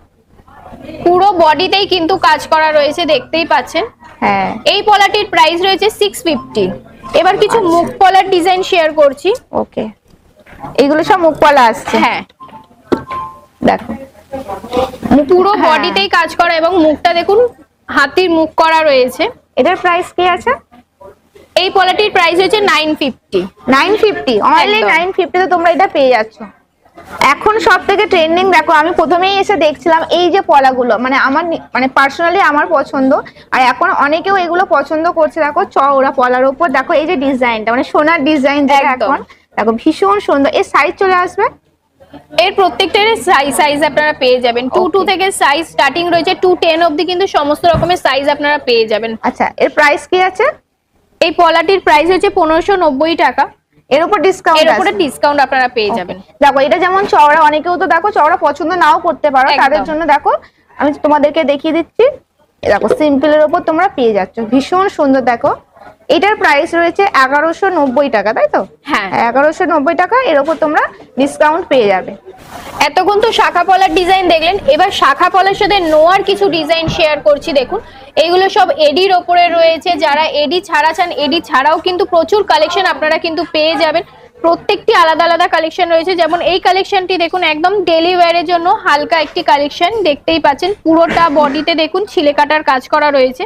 পুরো বডিতেই কিন্তু কাজ করা রয়েছে, দেখতেই পাচ্ছেন। হ্যাঁ, এই পলাটির প্রাইস রয়েছে 650। এবার কিছু মুখ পলার ডিজাইন শেয়ার করছি। ওকে, এগুলো সব মুখপালা আসছে। হ্যাঁ, দেখো পুরো হ্যাঁ। বডিতেই কাজ করা এবং মুখটা দেখুন হাতির মুখ করা রয়েছে। এটার প্রাইস কি আছে? এই পলাটির প্রাইস হচ্ছে 950। 950, অনলি একদম। 950 তে তোমরা এটা পেয়ে যাচ্ছ। এখন সব থেকে ট্রেন্ডিং, দেখো আমি প্রথমেই এসে দেখছিলাম এই যে পলাগুলো, মানে আমার মানে পার্সোনালি আমার পছন্দ, আর এখন অনেকেও এগুলো পছন্দ করছে। দেখো চওড়া পলার উপর দেখো এই যে ডিজাইনটা, মানে সোনার ডিজাইন যেটা একদম। এখন দেখো ভীষণ সুন্দর। এর সাইজ চলে আসবে, এর প্রত্যেকটার সাইজ আপনারা পেয়ে যাবেন। 2 থেকে সাইজ স্টার্টিং রয়েছে 210 অবধি, কিন্তু সমস্ত রকমের সাইজ আপনারা পেয়ে যাবেন। আচ্ছা এর প্রাইস কি আছে? এই পলাটির প্রাইস হচ্ছে 1590 টাকা। এর উপর ডিসকাউন্ট এর উপরে আছে? ডিসকাউন্ট আপনারা পেয়ে যাবেন। দেখো এটা যেমন চওড়া, অনেকেও তো দেখো চওড়া পছন্দ নাও করতে পারো, একদম। তাদের জন্য দেখো আমি তোমাদেরকে দেখিয়ে দিচ্ছি। এই দেখো সিম্পলের উপর তোমরা পেয়ে যাচ্ছ, ভীষণ সুন্দর। দেখো এটার প্রাইস রয়েছে 1190 টাকা, তাই তো? হ্যাঁ। 1190 টাকা, এর উপর তোমরা ডিসকাউন্ট পেয়ে যাবে। এতক্ষণ তো শাখা পলার ডিজাইন দেখলেন, এবার শাখা পলার সাথে নোয়ার কিছু ডিজাইন শেয়ার করছি। দেখুন এইগুলো সব এডির ওপরে রয়েছে। যারা এডি ছাড়া চান, এডি ছাড়াও কিন্তু প্রচুর কালেকশন আপনারা কিন্তু পেয়ে যাবেন। প্রত্যেকটি আলাদা আলাদা কালেকশন রয়েছে। যেমন এই কালেকশনটি দেখুন একদম ডেলি ওয়্যারের জন্য হালকা একটি কালেকশন, দেখতেই পাচ্ছেন। পুরোটা বডিতে দেখুন ছিলে কাটার কাজ করা রয়েছে।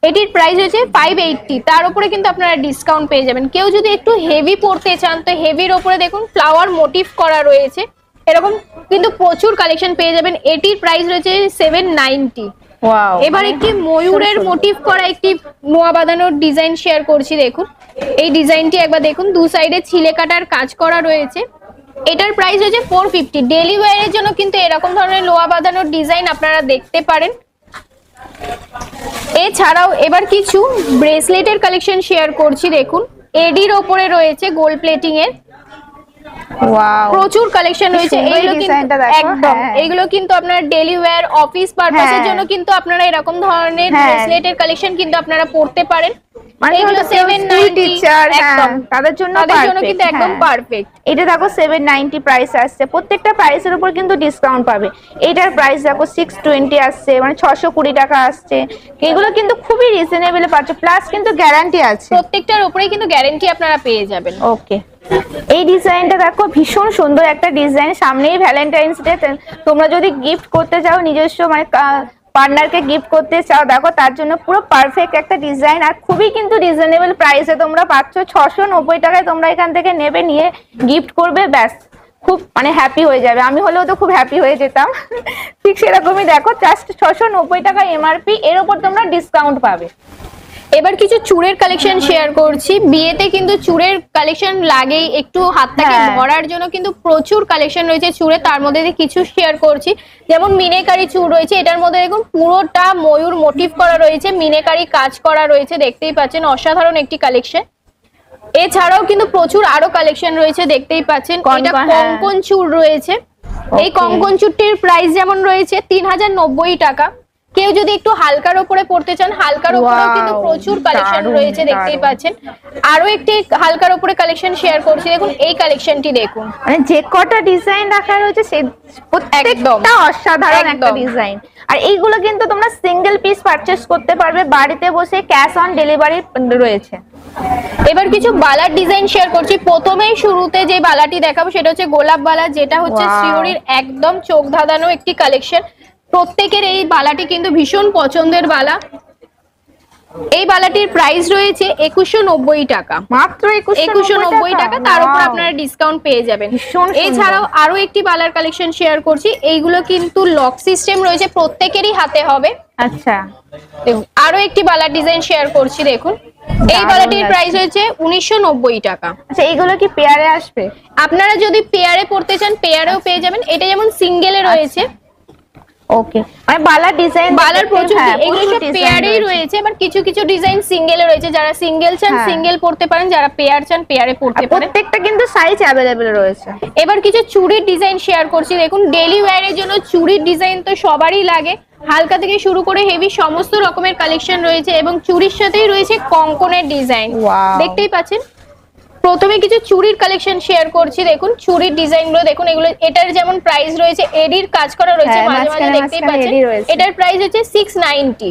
এটির প্রাইস হচ্ছে 580, তার উপরে কিন্তু আপনারা ডিসকাউন্ট পেয়ে যাবেন। কেউ যদি একটু হেভি পড়তে চান তো হেভির ওপরে দেখুন ফ্লাওয়ার মোটিভ করা রয়েছে, এরকম কিন্তু প্রচুর কালেকশন পেয়ে যাবেন। এটির প্রাইস রয়েছে 790। ওয়াও, এবার একটি ময়ূরের মোটিভ করা একটি নোয়া বাঁধানোর ডিজাইন শেয়ার করছি। দেখুন এই ডিজাইনটি একবার দেখুন, দু সাইডে ছিলে কাটার কাজ করা রয়েছে। এটার প্রাইস হচ্ছে 450। ডেলি ওয়্যারের জন্য কিন্তু এরকম ধরনের লোয়া বাঁধানোর ডিজাইন আপনারা দেখতে পারেন। এছাড়াও এবার কিছু ব্রেসলেটের কালেকশন শেয়ার করছি। দেখুন এডির ওপরে রয়েছে গোল্ড প্লেটিং এর ওয়াও, প্রচুর কালেকশন রয়েছে। সুন্দর এইগুলো কিন্তু ডিজাইনটা দেখো। একদম, হ্যাঁ। এগুলো কিন্তু আপনারা ডেলি ওয়্যার অফিস পারপাসের হ্যাঁ। জন্য কিন্তু আপনারা এরকম ধরনের হ্যাঁ। ব্রেসলেটের কালেকশন কিন্তু আপনারা পড়তে পারেন। মানে এগুলো হয়তো কেউ 790 টিচার, একদম তাদের জন্য কিন্তু একদম হ্যাঁ। পারফেক্ট। এটা দেখো 790 প্রাইস আসছে, প্রত্যেকটা প্রাইসের উপর কিন্তু ডিসকাউন্ট পাবে। এটার প্রাইস দেখো 620 আসছে, মানে 620 টাকা আসছে। এগুলো কিন্তু খুবই রিজনেবল পাচ্ছ, প্লাস কিন্তু গ্যারান্টি আছে। প্রত্যেকটার উপরেই কিন্তু গ্যারান্টি আপনারা পেয়ে যাবেন। ওকে, এই ডিজাইনটা দেখো ভীষণ সুন্দর একটা ডিজাইন। সামনেই ভ্যালেন্টাইন্স ডে, তোমরা যদি গিফট করতে চাও নিজস্ব মানে পার্টনারকে গিফট করতে চাও, দেখো তার জন্য পুরো পারফেক্ট একটা ডিজাইন। আর খুবই কিন্তু রিজনেবল প্রাইসে তোমরা পাচ্ছ। 690 টাকায় তোমরা এখান থেকে নেবে, নিয়ে গিফট করবে, ব্যাস খুব মানে হ্যাপি হয়ে যাবে। আমি হলেও তো খুব হ্যাপি হয়ে যেতাম। ঠিক সেরকমই দেখো, জাস্ট 690 টাকা এমআরপি, এর উপর তোমরা ডিসকাউন্ট পাবে। এবার কিছু চুড়ের কালেকশন শেয়ার করছি। বিয়েতে কিন্তু চুড়ের কালেকশন লাগেই, একটু হাতটাকে হ্যাঁ। ভরার জন্য কিন্তু প্রচুর কালেকশন রয়েছে চুড়ে। তার মধ্যে দিয়ে কিছু শেয়ার করছি, যেমন মিনেকারি চুড় রয়েছে। এটার মধ্যে দেখুন পুরোটা ময়ূর মোটিভ করা রয়েছে, মিনেকারি কাজ করা রয়েছে, দেখতেই পাচ্ছেন অসাধারণ একটি কালেকশন। এছাড়াও কিন্তু প্রচুর আরো কালেকশন রয়েছে, দেখতেই পাচ্ছেন। এটা হ্যাঁ। কঙ্কন চুড় রয়েছে। এই Okay. কঙ্কন চুড়টির প্রাইস যেমন রয়েছে 3090 টাকা। কেউ যদি একটু হালকার উপরে পড়তে চান, হালকার উপরেও কিন্তু Wow, প্রচুর কালেকশন দারুণ, রয়েছে, দেখতেই দারুণ। পাচ্ছেন। আরো একটি হালকার উপরে কালেকশন শেয়ার করছি। দেখুন এই কালেকশনটি দেখুন, মানে যে কটা ডিজাইন রাখা রয়েছে সে প্রত্যেকটা অসাধারণ একটা একদম। ডিজাইন। আর এইগুলো কিন্তু তোমরা সিঙ্গেল পিস পারচেজ করতে পারবে, বাড়িতে বসে ক্যাশ অন ডেলিভারি রয়েছে। এবার কিছু বালার ডিজাইন শেয়ার করছি। প্রথমেই শুরুতে যে বালাটি দেখাবো সেটা হচ্ছে গোলাপ বালা, যেটা হচ্ছে Wow. শিউরির একদম চোখ ধাঁধানো একটি কালেকশন। প্রত্যেকের এই বালাটি কিন্তু ভীষণ পছন্দের বালা। এই বালাটির প্রাইস রয়েছে 2190 টাকা, মাত্র 2190 টাকা, তার উপর আপনারা ডিসকাউন্ট পেয়ে যাবেন। ভীষণ সুন্দর। এছাড়াও আরো একটি বালার কালেকশন শেয়ার করছি। এইগুলো কিন্তু লক সিস্টেম রয়েছে, প্রত্যেকেরই হাতে হবে। আচ্ছা, দেখুন আরো একটি বালার ডিজাইন শেয়ার করছি। দেখুন এই দারুণ বালাটির লাগছে। প্রাইস হয়েছে 1990 টাকা। আচ্ছা এইগুলো কি পেয়ারে আসবে? আপনারা যদি পেয়ারে পড়তে চান পেয়ারেও পেয়ে যাবেন। এটা যেমন সিঙ্গেলে রয়েছে, ওকে, মানে বালার ডিজাইন, বালার প্রচুর, এগুলো সব পেয়ারেই রয়েছে। এবার কিছু কিছু ডিজাইন সিঙ্গেলে রয়েছে, যারা সিঙ্গেল চান সিঙ্গেল পড়তে পারেন, যারা পেয়ার চান পেয়ারে পড়তে পারেন। প্রত্যেকটা কিন্তু সাইজ অ্যাভেলেবেল রয়েছে। এবার কিছু চুড়ির ডিজাইন শেয়ার করছি দেখুন। ডেইলি ওয়্যারের জন্য চুড়ির ডিজাইন তো সবারই লাগে, হালকা থেকে শুরু করে হেভি সমস্ত রকমের কালেকশন রয়েছে এবং চুড়ির সাথেই রয়েছে কঙ্কনের ডিজাইন, দেখতেই পাচ্ছেন। প্রথমে কিছু চুড়ির কালেকশন শেয়ার করছি দেখুন। চুড়ির ডিজাইনগুলো দেখুন, এগুলো এটার যেমন প্রাইস রয়েছে, এডির কাজ করা রয়েছে মাঝে মাঝে দেখতেই পাচ্ছেন। এটার প্রাইস হচ্ছে 690।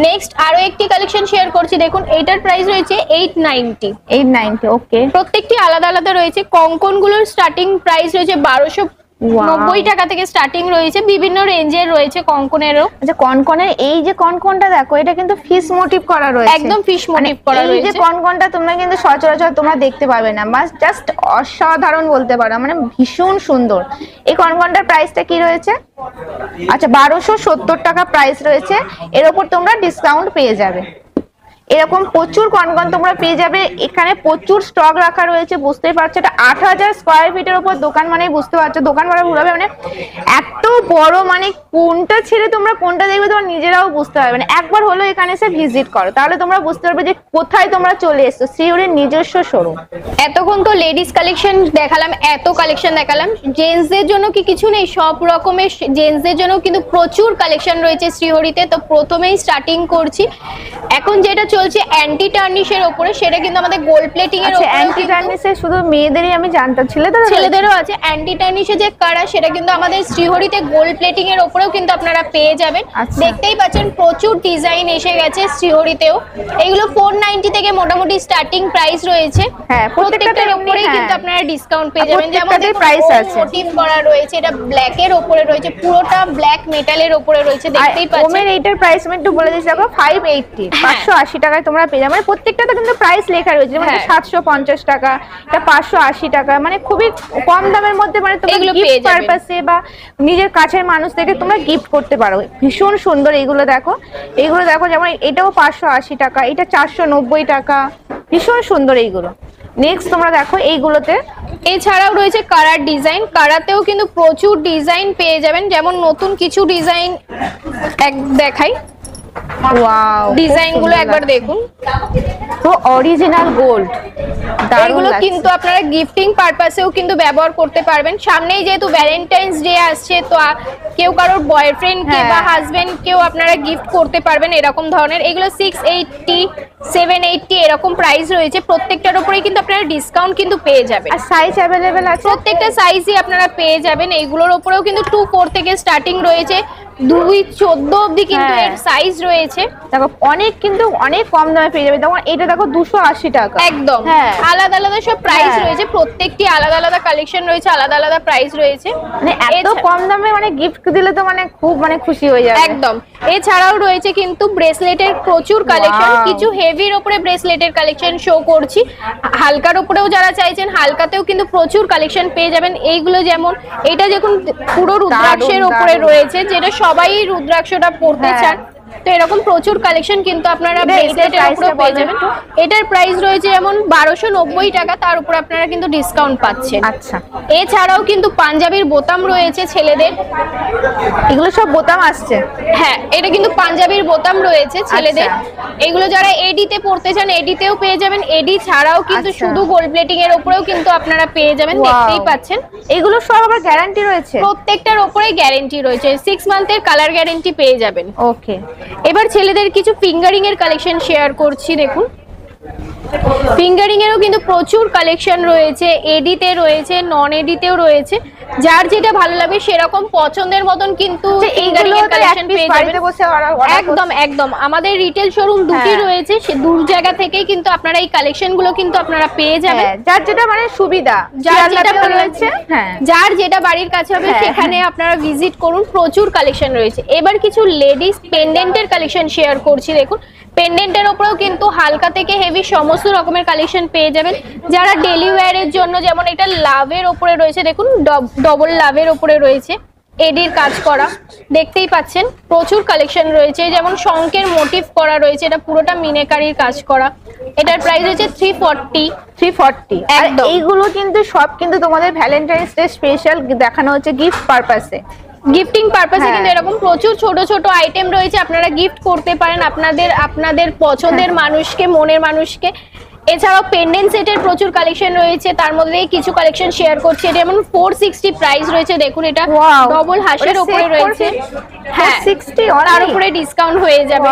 নেক্সট আরো একটি কালেকশন শেয়ার করছি দেখুন, এটার প্রাইস রয়েছে 890। ওকে, প্রত্যেকটি আলাদা আলাদা রয়েছে। কঙ্কনগুলোর স্টার্টিং প্রাইস রয়েছে 1290 টাকা থেকে স্টার্টিং রয়েছে, বিভিন্ন রেঞ্জের রয়েছে কঙ্কনেরও। আচ্ছা, কনকনের এই যে কনকনটা দেখো, এটা কিন্তু ফিশ মোটিভ করা রয়েছে, একদম ফিশ মোটিভ করা রয়েছে। এই যে কনকনটা তোমরা কিন্তু সচরাচর তোমরা দেখতে পাবে না, বাস জাস্ট অসাধারণ বলতে পারো, মানে ভীষণ সুন্দর। এই কনকনটার প্রাইসটা কি রয়েছে? আচ্ছা, 1270 টাকা প্রাইস রয়েছে। এর উপর তোমরা ডিসকাউন্ট পেয়ে যাবে। এরকম প্রচুর কনকন তোমরা পেয়ে যাবে। এখানে প্রচুর স্টক রাখা রয়েছে, বুঝতেই পারছো। এটা 8000 স্কয়ার ফিটের উপর দোকান, মানে বুঝতে পারছো দোকান বলা ভুল হবে, মানে এত বড়, মানে কোনটা ছেড়ে তোমরা কোনটা দেখবে তোমরা নিজেরাও বুঝতে পারবে না। একবার হলো এখানে এসে ভিজিট করো, তাহলে তোমরা বুঝতে পারবে যে কোথায় তোমরা চলে এসছো, শ্রীহরির নিজস্ব শোরুম। এতক্ষণ তো লেডিস কালেকশন দেখালাম, এত কালেকশন দেখালাম। জেন্টসদের জন্য কি কিছু নেই? সব রকমের জেন্টসদের জন্য কিন্তু প্রচুর কালেকশন রয়েছে শ্রীহরিতে। তো প্রথমেই স্টার্টিং করছি, এখন যেটা চলছে অ্যান্টি টার্নিশের উপরে, সেটা কিন্তু আমাদের গোল্ড প্লেটিং এর উপরে। অ্যান্টি টার্নিশে শুধু মেয়েদেরই আমি জানতাম, ছেলেদেরও আছে। অ্যান্টি টার্নিশে যে কারা, সেটা কিন্তু আমাদের শ্রীহরিতে গোল্ড প্লেটিং এর উপরেও কিন্তু আপনারা পেয়ে যাবেন। দেখতেই পাচ্ছেন প্রচুর ডিজাইন এসে গেছে শ্রীহরিতেও। এগুলো 490 থেকে মোটামুটি স্টার্টিং প্রাইস রয়েছে। হ্যাঁ, প্রত্যেকটার উপরেই কিন্তু আপনারা ডিসকাউন্ট পেয়ে যাবেন। যেমন প্রাইস আছে, মোটিভ করা রয়েছে, এটা ব্ল্যাক এর উপরে রয়েছে, পুরোটা ব্ল্যাক মেটালের উপরে রয়েছে, দেখতেই পাচ্ছেন। ওমের এইটার প্রাইস আমি একটু বলে দিচ্ছি দেখো, 580, 580 টাকায় তোমরা পেয়ে যাবে। মানে প্রত্যেকটাতে কিন্তু প্রাইস লেখা রয়েছে, যেমন 750 টাকা, এটা 580 টাকা, মানে খুবই কম দামের মধ্যে, মানে তোমরা গিফট পারপাসে বা নিজের কাছের মানুষ থেকে তোমরা গিফট করতে পারো। ভীষণ সুন্দর এইগুলো দেখো, এইগুলো দেখো, যেমন এটাও 580 টাকা, এটা 490 টাকা, ভীষণ সুন্দর এইগুলো। নেক্সট তোমরা দেখো এইগুলোতে এছাড়াও রয়েছে কারার ডিজাইন। কারাতেও কিন্তু প্রচুর ডিজাইন পেয়ে যাবেন, যেমন নতুন কিছু ডিজাইন দেখাই। ওয়াও, ডিজাইন গুলো একবার দেখুন, তো অরিজিনাল গোল্ড। এগুলো কিন্তু আপনারা গিফটিং পারপাসেও কিন্তু ব্যবহার করতে পারবেন। সামনেই যেহেতু ভ্যালেন্টাইন্স ডে আসছে, তো কেউ কারোর বয়ফ্রেন্ড কে বা হাজবেন্ড কেও আপনারা গিফট করতে পারবেন এরকম ধরনের। এগুলো 680, 780 এরকম প্রাইস রয়েছে। প্রত্যেকটার উপরেই কিন্তু আপনারা ডিসকাউন্ট কিন্তু পেয়ে যাবেন। আর সাইজ अवेलेबल আছে, প্রত্যেকটা সাইজই আপনারা পেয়ে যাবেন। এইগুলোর উপরেও কিন্তু 24 থেকে স্টার্টিং রয়েছে, 214 অবধি কিন্তু এর সাইজ রয়েছে। দেখো অনেক কিন্তু অনেক কম দামে পেয়ে যাবে। দেখো এটা দেখো 280 টাকা, একদম আলাদা আলাদা সব প্রাইস রয়েছে। প্রত্যেকটি আলাদা আলাদা কালেকশন রয়েছে, আলাদা আলাদা প্রাইস রয়েছে। মানে এত কম দামে মানে গিফট দিলে তো মানে খুব মানে খুশি হয়ে যাবে একদম। এছাড়াও রয়েছে কিন্তু ব্রেসলেটের প্রচুর কালেকশন। কিছু হেভির উপরে ব্রেসলেটের কালেকশন শো করছি। হালকার উপরেও যারা চাইছেন, হালকাতেও কিন্তু প্রচুর কালেকশন পেয়ে যাবেন। এইগুলো যেমন এটা দেখুন পুরো রুদ্রাক্ষের উপরে রয়েছে, যেটা সবাই রুদ্রাক্ষটা পড়তে চান। তো এরকম প্রচুর কালেকশন কিন্তু আপনারা ব্রেসলেটের উপরে পেয়ে যাবেন। এটার প্রাইস রয়েছে যেমন 1290 টাকা, তার উপর আপনারা কিন্তু ডিসকাউন্ট পাচ্ছেন। আচ্ছা, এছাড়াও কিন্তু পাঞ্জাবির বোতাম রয়েছে ছেলেদের। এগুলো সব বোতাম আসছে, হ্যাঁ এটা কিন্তু পাঞ্জাবির বোতাম রয়েছে ছেলেদের। এগুলো যারা এডিতে পড়তে চান, এডিতেও পেয়ে যাবেন। এডি ছাড়াও কিন্তু শুধু গোল্ড প্লেটিং এর উপরেও কিন্তু আপনারা পেয়ে যাবেন, দেখতেই পাচ্ছেন। এগুলো সব আবার গ্যারান্টি রয়েছে, প্রত্যেকটার উপরেই গ্যারান্টি রয়েছে। 6 মান্থের কালার গ্যারান্টি পেয়ে যাবেন। ওকে, এবার ছেলেদের কিছু ফিঙ্গারিং এর কালেকশন শেয়ার করছি দেখুন। ফিঙ্গারিং এরও কিন্তু প্রচুর কালেকশন রয়েছে, এডিতে রয়েছে, নন এডিতেও রয়েছে। যার যেটা ভালো লাগবে সেরকম পছন্দের মতন কিন্তু ফিঙ্গারিং এর কালেকশন পেয়ে যাবেন। একদম একদম আমাদের রিটেল শোরুম দুটি রয়েছে, সে দূর জায়গা থেকেই কিন্তু আপনারা এই কালেকশন গুলো কিন্তু আপনারা পেয়ে যাবেন। যার যেটা মানে সুবিধা, যার যেটা ভালো লাগছে, যার যেটা বাড়ির কাছে হবে সেখানে আপনারা ভিজিট করুন। প্রচুর কালেকশন রয়েছে। এবার কিছু লেডিস পেন্ডেন্টের কালেকশন শেয়ার করছি দেখুন। পেন্ডেন্টের উপরেও কিন্তু হালকা থেকে হেভি সমস্ত রকমের কালেকশন পেয়ে যাবেন। যারা ডেলি ওয়্যারের জন্য, যেমন এটা লাভের উপরে রয়েছে দেখুন, ডবল লাভের উপরে রয়েছে, এডির কাজ করা, দেখতেই পাচ্ছেন। প্রচুর কালেকশন রয়েছে, যেমন শঙ্কের মোটিভ করা রয়েছে, এটা পুরোটা মিনেকারির কাজ করা। এটার প্রাইস হচ্ছে 340। আর এইগুলো কিন্তু সব কিন্তু তোমাদের ভ্যালেন্টাইন্স ডে স্পেশাল দেখানো হচ্ছে গিফট পারপাসে। গিফটিং পারপাসে কিন্তু এরকম প্রচুর ছোট ছোট আইটেম রয়েছে, আপনারা গিফট করতে পারেন আপনাদের পছন্দের মানুষকে, মনের মানুষকে। এছাড়াও পেন্ডেন্ট সেটের প্রচুর কালেকশন রয়েছে, তার মধ্যে কিছু কালেকশন শেয়ার করছি। এটা যেমন 460 প্রাইস রয়েছে, দেখুন এটা ডবল হাঁসের উপরে রয়েছে। হ্যাঁ 60 তার উপরে ডিসকাউন্ট হয়ে যাবে।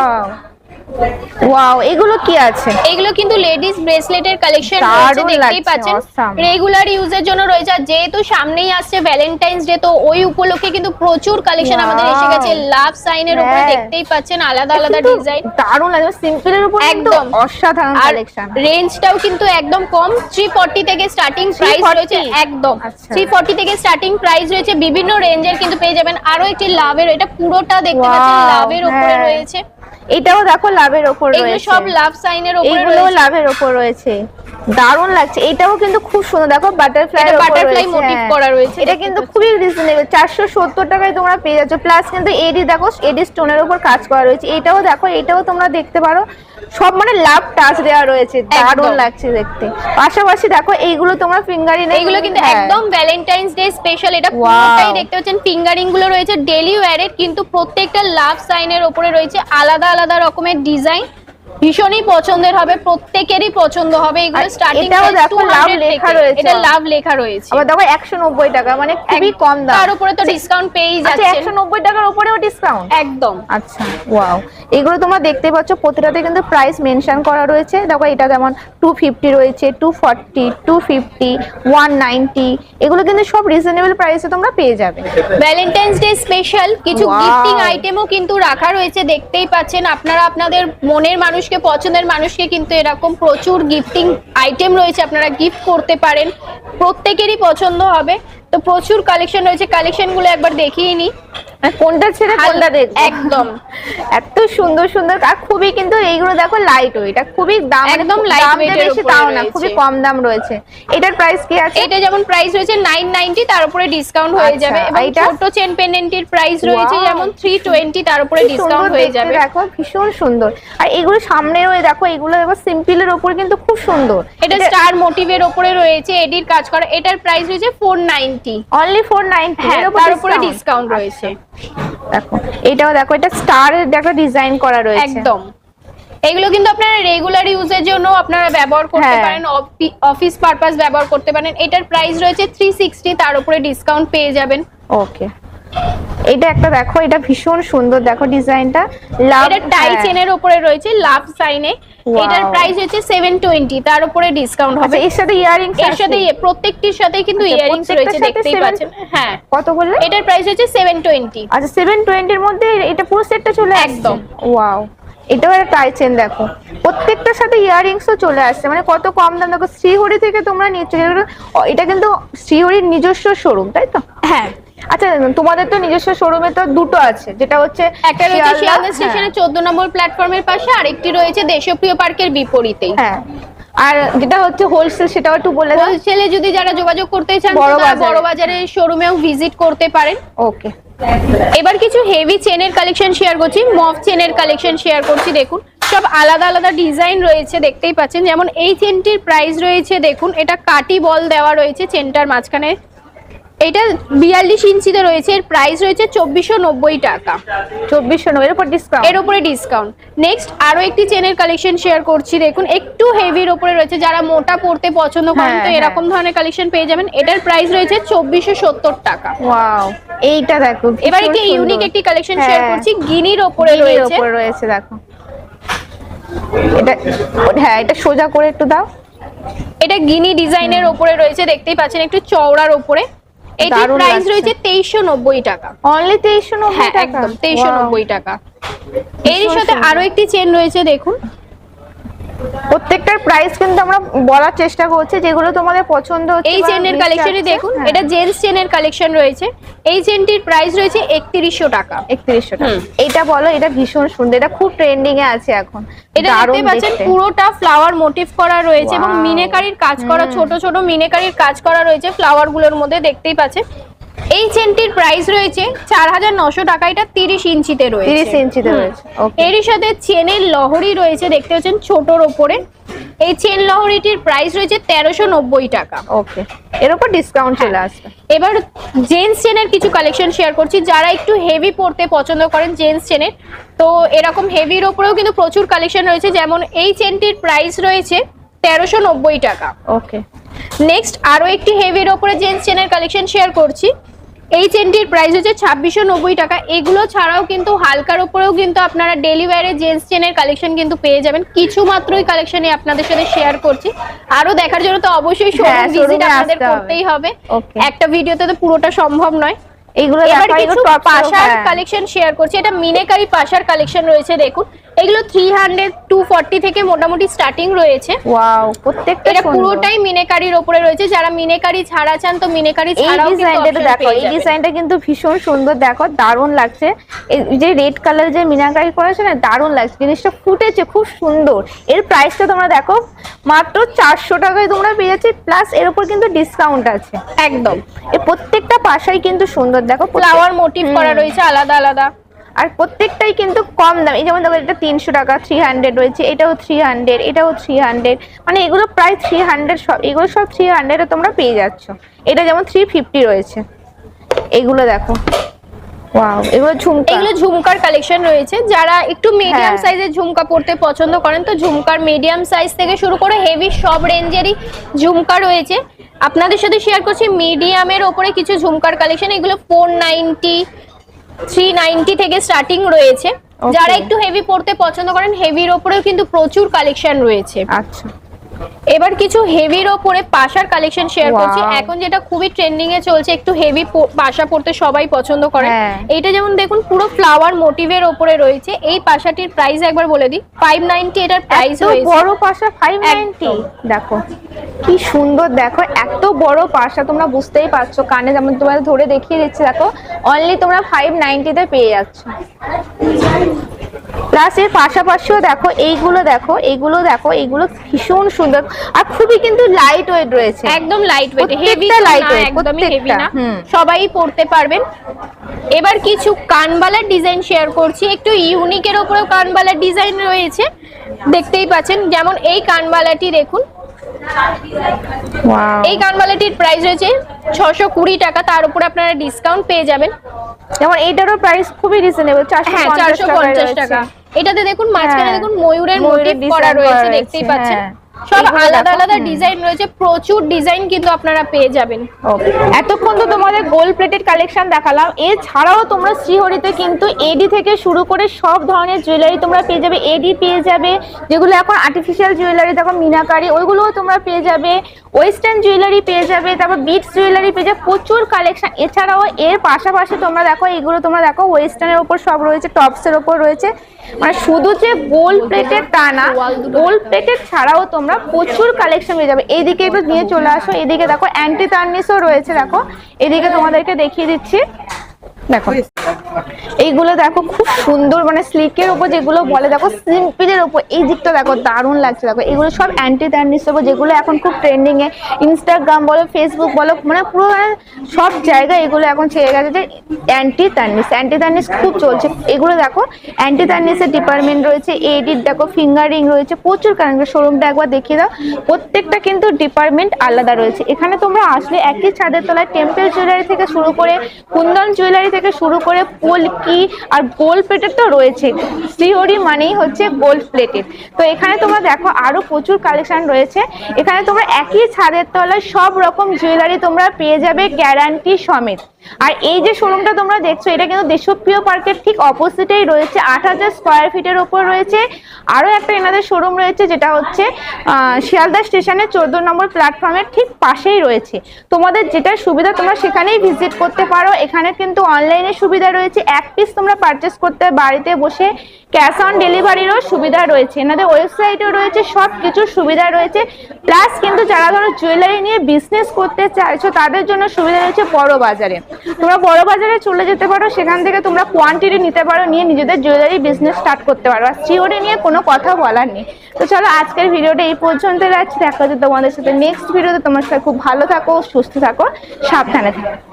ওয়াও, এগুলো কি আছে? এগুলো কিন্তু লেডিস ব্রেসলেটের কালেকশন দারুণ রয়েছে, দেখতেই লাগছে, পাচ্ছেন awesome। রেগুলার ইউজের জন্য রয়েছে। আর যেহেতু সামনেই আসছে ভ্যালেন্টাইন্স ডে, তো ওই উপলক্ষে কিন্তু প্রচুর কালেকশন আমাদের এসে গেছে লাভ সাইনের উপরে, হ্যাঁ। দেখতেই পাচ্ছেন আলাদা আলাদা কিন্তু ডিজাইন। দারুণ লাগছে, সিম্পলের উপর একদম অসাধারণ আর কালেকশন। রেঞ্জটাও কিন্তু একদম কম, 340 থেকে স্টার্টিং প্রাইস 340? রয়েছে। একদম আচ্ছা। 340 থেকে স্টার্টিং প্রাইস রয়েছে, বিভিন্ন রেঞ্জের কিন্তু পেয়ে যাবেন। আরো একটি লাভের, এটা পুরোটা দেখতে পাচ্ছেন Wow, লাভের উপরে হ্যাঁ। রয়েছে। এটাও দেখো লাভের উপর এগুলো রয়েছে, সব লাভ সাইনের উপরে এগুলো রয়েছে। লাভের উপর রয়েছে, দারুণ লাগছে। এটাও কিন্তু খুব সুন্দর, দেখো বাটারফ্লাই এটা বাটারফ্লাই মোটিভ করা রয়েছে। এটা কিন্তু খুবই রিজনেবল, 470 টাকায় তোমরা পেয়ে যাচ্ছ। প্লাস কিন্তু এডি দেখো, এডি স্টোনের উপর কাজ করা রয়েছে। এটাও দেখো, এটাও তোমরা দেখতে পারো, সব মানে লাভ টাচ দেওয়া রয়েছে, দারুণ লাগছে দেখতে। পাশাপাশি দেখো এইগুলো তোমরা ফিঙ্গারিং, এগুলো কিন্তু একদম ভ্যালেন্টাইন্স ডে স্পেশাল। এটা পুরোটাই দেখতে পাচ্ছেন ফিঙ্গারিং গুলো রয়েছে ডেলি ওয়্যারের, কিন্তু প্রত্যেকটা লাভ সাইনের উপরে রয়েছে আলাদা আলাদা রকমের ডিজাইন। ভীষণই পছন্দের হবে, প্রত্যেকেরই পছন্দ হবে। এগুলো স্টার্টিং এটাও দেখো লাভ লেখা রয়েছে, এটা লাভ লেখা রয়েছে। আবার দেখো 190 টাকা, মানে খুবই কম দাম। তার উপরে তো ডিসকাউন্ট পেয়েই আচ্ছা, যাচ্ছে। 190 টাকার উপরেও ডিসকাউন্ট? একদম। আচ্ছা, ওয়াও। এগুলো তোমরা দেখতে পাচ্ছ, প্রতিটাতে কিন্তু প্রাইস মেনশন করা রয়েছে। দেখো এটা যেমন 250 রয়েছে, 240, 250, 190, এগুলো কিন্তু সব রিজনেবল প্রাইসে তোমরা পেয়ে যাবে। ভ্যালেন্টাইন্স ডে স্পেশাল কিছু Wow! গিফটিং আইটেমও কিন্তু রাখা রয়েছে, দেখতেই পাচ্ছেন। আপনারা আপনাদের মনের মানুষকে, পছন্দের মানুষকে কিন্তু এরকম প্রচুর গিফটিং আইটেম রয়েছে, আপনারা গিফট করতে পারেন, প্রত্যেকেরই পছন্দ হবে। তো প্রচুর কালেকশন রয়েছে, কালেকশনগুলো একবার দেখিয়ে নি কোনটা ছেড়ে কোনটা দেখবো। একদম এত সুন্দর সুন্দর, আর খুবই কিন্তু এইগুলো দেখো লাইট ওয়েট, এটা খুবই দাম, একদম মানে light দামটা weight এর বেশি উপরে তাও না, রয়েছে। খুবই কম দাম রয়েছে। এটার প্রাইস কি আছে? এটা যেমন প্রাইস রয়েছে 990, তার উপরে ডিসকাউন্ট হয়ে আচ্ছা, যাবে। এবং এইটা? ছোট চেন পেন্ডেন্টের প্রাইস রয়েছে Wow! যেমন 320, তার উপরে কি ডিসকাউন্ট সুন্দর হয়ে দেখতে যাবে। দেখো, ভীষণ সুন্দর। আর এগুলো সামনেও দেখো, এগুলো দেখো সিম্পলের উপর কিন্তু খুব সুন্দর। এটা স্টার মোটিভের উপরে রয়েছে, এডির কাজ করা। এটার প্রাইস রয়েছে 490, অনলি 490, হ্যাঁ এর উপর তার উপরে ডিসকাউন্ট রয়েছে। দেখো এটাও দেখো, এটা স্টারের দেখো ডিজাইন করা রয়েছে। একদম। এগুলো কিন্তু আপনারা রেগুলার ইউজের জন্য আপনারা ব্যবহার করতে হ্যাঁ। পারেন, অফিস পারপাস ব্যবহার করতে পারেন। এটার প্রাইস রয়েছে 360, তার উপরে ডিসকাউন্ট পেয়ে যাবেন। ওকে, এটা একটা দেখো, এটা ভীষণ সুন্দর, দেখো ডিজাইনটা লাভ, এটা টাই চেনের উপরে রয়েছে লাভ সাইনে। Wow! এটার প্রাইস হচ্ছে 720, তার উপরে ডিসকাউন্ট হবে। এর সাথে ইয়ারিংস এর সাথে প্রত্যেকটির সাথে কিন্তু আচ্ছা, ইয়ারিংস রয়েছে, প্রত্যেকটার সাথে দেখতেই 7 পাচ্ছেন। হ্যাঁ, কত বললে? এটার প্রাইস হচ্ছে 720। আচ্ছা, 720 এর মধ্যে এটা পুরো সেটটা চলে আসছে। একদম। ওয়াও, এটাও একটা টাই চেন দেখো, প্রত্যেকটার সাথে ইয়ারিংসও চলে আসছে, মানে কত কম দাম। দেখো শ্রীহরি থেকে তোমরা নিচ্ছ, এটা কিন্তু শ্রীহরির নিজস্ব শোরুম, তাই তো? হ্যাঁ। আচ্ছা, তোমাদের তো নিজস্ব শোরুমে তো দুটো আছে, যেটা হচ্ছে একটা রয়েছে শিয়ালদা হ্যাঁ। স্টেশনের 14 নম্বর প্ল্যাটফর্মের পাশে, আরেকটি রয়েছে দেশপ্রিয় পার্কের বিপরীতেই। হ্যাঁ, আর যেটা হচ্ছে হোলসেল, সেটাও একটু বলে দাও। হোলসেলে যদি যারা যোগাযোগ করতে চান, বড় তারা বাজারে। বড় বাজারের শোরুমেও ভিজিট করতে পারেন। ওকে, এবার কিছু হেভি চেনের কালেকশন শেয়ার করছি, মফ চেনের কালেকশন শেয়ার করছি। দেখুন সব আলাদা আলাদা ডিজাইন রয়েছে, দেখতেই পাচ্ছেন। যেমন এই চেনটির প্রাইস রয়েছে, দেখুন এটা কাটি বল দেওয়া রয়েছে চেনটার মাঝখানে। এটা 42 ইঞ্চিতে রয়েছে, এর প্রাইস রয়েছে 2490 টাকা। 2490 এর উপর ডিসকাউন্ট। এর উপরে ডিসকাউন্ট। নেক্সট আরো একটি চেনের কালেকশন শেয়ার করছি, দেখুন একটু হেভির উপরে রয়েছে, যারা মোটা পড়তে পছন্দ করেন তো হ্যাঁ, এরকম ধরনের কালেকশন পেয়ে যাবেন। এটার প্রাইস রয়েছে 2470 টাকা। ওয়াও, এইটা দেখো, এবার ভীষণ একটি সুন্দর। ইউনিক একটি কালেকশন শেয়ার হ্যাঁ, করছি, গিনির উপরে গিনির রয়েছে। উপর রয়েছে দেখো, এটা হ্যাঁ, এটা সোজা করে একটু দাও। এটা গিনি ডিজাইনের উপরে রয়েছে, দেখতেই পাচ্ছেন একটু চওড়ার উপরে। এটার দারুণ প্রাইস লাগছে। রয়েছে 2390 টাকা। অনলি 2390 হ্যাঁ, টাকা, একদম 2390 টাকা। এর সাথে সুন্দর। আরো একটি চেন রয়েছে, দেখুন প্রত্যেকটার প্রাইস কিন্তু আমরা বলার চেষ্টা করছি, যেগুলো তোমাদের পছন্দ হচ্ছে। এই চেনের কালেকশনই দেখুন, এটা জেন্টস চেনের কালেকশন রয়েছে। এই চেনটির প্রাইস রয়েছে 3100 টাকা। 3100 টাকা। এটা বলো, এটা ভীষণ সুন্দর, এটা খুব ট্রেন্ডিং এ আছে এখন। এটা দেখতে পাচ্ছেন পুরোটা ফ্লাওয়ার মোটিভ করা রয়েছে এবং Wow! মিনেকারির কাজ করা, ছোট ছোট মিনেকারির কাজ করা রয়েছে ফ্লাওয়ার গুলোর মধ্যে, দেখতেই পাচ্ছেন। এই চেনটির প্রাইস রয়েছে 4900 টাকা। এটা 30 ইঞ্চিতে রয়েছে। 30 ইঞ্চিতে রয়েছে। ওকে, এরই সাথে চেনের লহরি রয়েছে, দেখতে পাচ্ছেন ছোটর ওপরে। এই চেন লহরিটির প্রাইস রয়েছে 1390 টাকা। ওকে, এর উপর ডিসকাউন্ট চলে আসবে। এবার জেন্টস চেনের কিছু কালেকশন শেয়ার করছি, যারা একটু হেভি পড়তে পছন্দ করেন জেন্টস চেনের, তো এরকম হেভির ওপরেও কিন্তু প্রচুর কালেকশন রয়েছে। যেমন এই চেনটির প্রাইস রয়েছে 1390 টাকা। ওকে, নেক্সট আরো একটি হেভির ওপরে জেন্টস চেনের কালেকশন শেয়ার করছি। এই চেনটির প্রাইস হচ্ছে 2690 টাকা। এগুলো ছাড়াও কিন্তু হালকার উপরেও কিন্তু আপনারা ডেলি ওয়্যারে জেন্টস চেনের কালেকশন কিন্তু পেয়ে যাবেন। কিছু মাত্রই কালেকশনই আপনাদের সাথে শেয়ার করছি। আরো দেখার জন্য তো অবশ্যই শোরুম ভিজিট আপনাদের করতেই হবে, একটা ভিডিওতে তো পুরোটা সম্ভব নয়। এইগুলো এবার কিছু পাশার কালেকশন শেয়ার করছি। এটা মিনাকারি পাশার কালেকশন রয়েছে, দেখুন এগুলো 300 240 থেকে মোটামুটি স্টার্টিং রয়েছে। ওয়াও, প্রত্যেকটা এটা পুরোটাই মিনাকারির উপরে রয়েছে। যারা মিনাকারি ছাড়া চান তো মিনাকারি ছাড়াও কিন্তু ডিজাইনটা দেখো, এই ডিজাইনটা কিন্তু ভীষণ সুন্দর, দেখো দারুণ লাগছে। এই যে রেড কালার যে মিনাকারি করেছে না, দারুণ লাগছে, জিনিসটা ফুটেছে খুব সুন্দর। এর প্রাইসটা তোমরা দেখো মাত্র 400 টাকায় তোমরা পেয়ে যাচ্ছে, প্লাস এর উপর কিন্তু ডিসকাউন্ট আছে একদম। এই প্রত্যেকটা পাশাই কিন্তু সুন্দর, দেখো ফ্লাওয়ার মোটিভ করা রয়েছে আলাদা আলাদা, আর প্রত্যেকটাই কিন্তু কম দাম। এই যেমন দেখো এটা 300 টাকা, 300 রয়েছে, এটাও 300, এটাও 300, মানে এগুলো প্রায় 300, সব এগুলো সব 300 এ তোমরা পেয়ে যাচ্ছ। এটা যেমন 350 রয়েছে। এগুলো দেখো, ওয়াও, এগুলো ঝুমকা, এগুলো ঝুমকার কালেকশন রয়েছে। যারা একটু মিডিয়াম সাইজের ঝুমকা পড়তে পছন্দ করেন তো ঝুমকার মিডিয়াম সাইজ থেকে শুরু করে হেভি সব রেঞ্জেরই ঝুমকা রয়েছে। আপনাদের সাথে শেয়ার করছি মিডিয়ামের ওপরে কিছু ঝুমকার কালেকশন। এগুলো 490 390 থেকে স্টার্টিং রয়েছে। যারা একটু হেভি পড়তে পছন্দ করেন হেভির ওপরেও কিন্তু প্রচুর কালেকশন রয়েছে। আচ্ছা, এবার কিছু হেভির ওপরে পাশার কালেকশন শেয়ার করছি। এখন যেটা খুবই ট্রেন্ডিং এ চলছে, একটু হেভি পাশা পড়তে সবাই পছন্দ করে। এইটা যেমন দেখুন পুরো ফ্লাওয়ার মোটিভের ওপরে রয়েছে। এই পাশাটির প্রাইস একবার বলে দিই, 590 এটার প্রাইস রয়েছে। বড় পাশা 590, দেখো কি সুন্দর, দেখো এত বড় পাশা, তোমরা বুঝতেই পারছো, কানে যেমন তোমাদের ধরে দেখিয়ে দিচ্ছি, দেখো অনলি তোমরা 590 তে পেয়ে যাচ্ছ। প্লাস এর পাশাপাশিও দেখো এইগুলো, দেখো এইগুলো, দেখো এইগুলো ভীষণ সুন্দর আর খুবই কিন্তু লাইট ওয়েট রয়েছে, একদম লাইট ওয়েট, হেভি লাইট না, ওয়েট, একদমই হেভি না, হুম, সবাই পড়তে পারবেন। এবার কিছু কানবালার ডিজাইন শেয়ার করছি। একটু ইউনিকের উপরেও কানবালার ডিজাইন রয়েছে, দেখতেই পাচ্ছেন। যেমন এই কানবালাটি দেখুন, এই কানবালাটির প্রাইস রয়েছে 620 টাকা, তার উপরে আপনারা ডিসকাউন্ট পেয়ে যাবেন। যেমন এইটারও প্রাইস খুবই রিজনেবল, 450 টাকা। এটাতে দেখুন মাঝখানে দেখুন ময়ূরের মোটিভ করা রয়েছে, দেখতেই পাচ্ছেন। সব আলাদা আলাদা ডিজাইন রয়েছে, প্রচুর ডিজাইন কিন্তু আপনারা পেয়ে যাবেন। এতক্ষণ তো তোমাদের গোল্ড প্লেটেড কালেকশন দেখালাম, এছাড়াও তোমরা শ্রীহরিতে কিন্তু এডি থেকে শুরু করে সব ধরনের জুয়েলারি তোমরা পেয়ে যাবে। এডি পেয়ে যাবে, যেগুলো এখন আর্টিফিশিয়াল জুয়েলারি, দেখো মিনাকারি, ওইগুলোও তোমরা পেয়ে যাবে। ওয়েস্টার্ন জুয়েলারি পেয়ে যাবে, তারপর বিটস জুয়েলারি পেয়ে যাবে, প্রচুর কালেকশন। এছাড়াও এর পাশাপাশি তোমরা দেখো এগুলো তোমরা দেখো ওয়েস্টার্নের ওপর সব রয়েছে, টপসের ওপর রয়েছে। মানে শুধু যে গোল্ড প্লেটেড তা না, গোল্ড প্লেটেড ছাড়াও তোমরা প্রচুর কালেকশন পেয়ে যাবে। এইদিকে একটু নিয়ে চলে আসো, এদিকে দেখো অ্যান্টি তার্নিশও রয়েছে, দেখো এদিকে তোমাদেরকে দেখিয়ে দিচ্ছি। দেখো এইগুলো দেখো খুব সুন্দর, মানে স্লিকের উপর যেগুলো বলে, দেখো সিম্পলের উপর, এই দিকটা দেখো দারুণ লাগছে। দেখো এগুলো সব অ্যান্টি তার্নিশ উপর, যেগুলো এখন খুব ট্রেন্ডিং এ, ইনস্টাগ্রাম বলো, ফেসবুক বলো, মানে পুরো সব জায়গায় এগুলো এখন ছেড়ে গেছে যে অ্যান্টি তার্নিশ, অ্যান্টি তার্নিশ খুব চলছে। এগুলো দেখো অ্যান্টি তার্নিশের ডিপার্টমেন্ট রয়েছে, এডিট দেখো, ফিঙ্গারিং রয়েছে, প্রচুর কারণ। শোরুমটা একবার দেখিয়ে দাও, প্রত্যেকটা কিন্তু ডিপার্টমেন্ট আলাদা রয়েছে। এখানে তোমরা আসলে একই ছাদের তলায় টেম্পল জুয়েলারি থেকে শুরু করে, কুন্দন জুয়েলারি থেকে শুরু করে পলকি আর গোল্ড প্লেটেড তো রয়েছে। শ্রীহরি মানেই হচ্ছে গোল্ড প্লেটেড। তো এখানে তোমরা দেখো আরো প্রচুর কালেকশন রয়েছে। এখানে তোমরা একই ছাদের তলায় সব রকম জুয়েলারি তোমরা পেয়ে যাবে গ্যারান্টি সমেত। আর এই যে শোরুমটা তোমরা দেখছো, এটা কিন্তু দেশপ্রিয় পার্কের ঠিক অপোজিটেই রয়েছে, 8000 স্কোয়ার ফিটের ওপর রয়েছে। আরো একটা এনাদের শোরুম রয়েছে, যেটা হচ্ছে শিয়ালদা স্টেশনের 14 নম্বর প্ল্যাটফর্মের ঠিক পাশেই রয়েছে। তোমাদের যেটা সুবিধা তোমরা সেখানেই ভিজিট করতে পারো। এখানে কিন্তু অনলাইনে সুবিধা রয়েছে, এক পিস তোমরা পারচেস করতে বাড়িতে বসে, ক্যাশ অন ডেলিভারিরও সুবিধা রয়েছে। এনাদের ওয়েবসাইটও রয়েছে, সব কিছুর সুবিধা রয়েছে। প্লাস কিন্তু যারা ধরো জুয়েলারি নিয়ে বিজনেস করতে চাইছো তাদের জন্য সুবিধা রয়েছে বড় বাজারে। তোমরা বড় বাজারে চলে যেতে পারো, সেখান থেকে তোমরা কোয়ান্টিটি নিতে পারো, নিয়ে নিজেদের জুয়েলারি বিজনেস স্টার্ট করতে পারো। আর শ্রীহরি নিয়ে কোনো কথা বলার নেই। তো চলো আজকের ভিডিওটা এই পর্যন্ত রাখছি, দেখা হচ্ছে তোমাদের সাথে নেক্সট ভিডিওতে। তোমার সাথে খুব ভালো থাকো, সুস্থ থাকো, সাবধানে থাকো।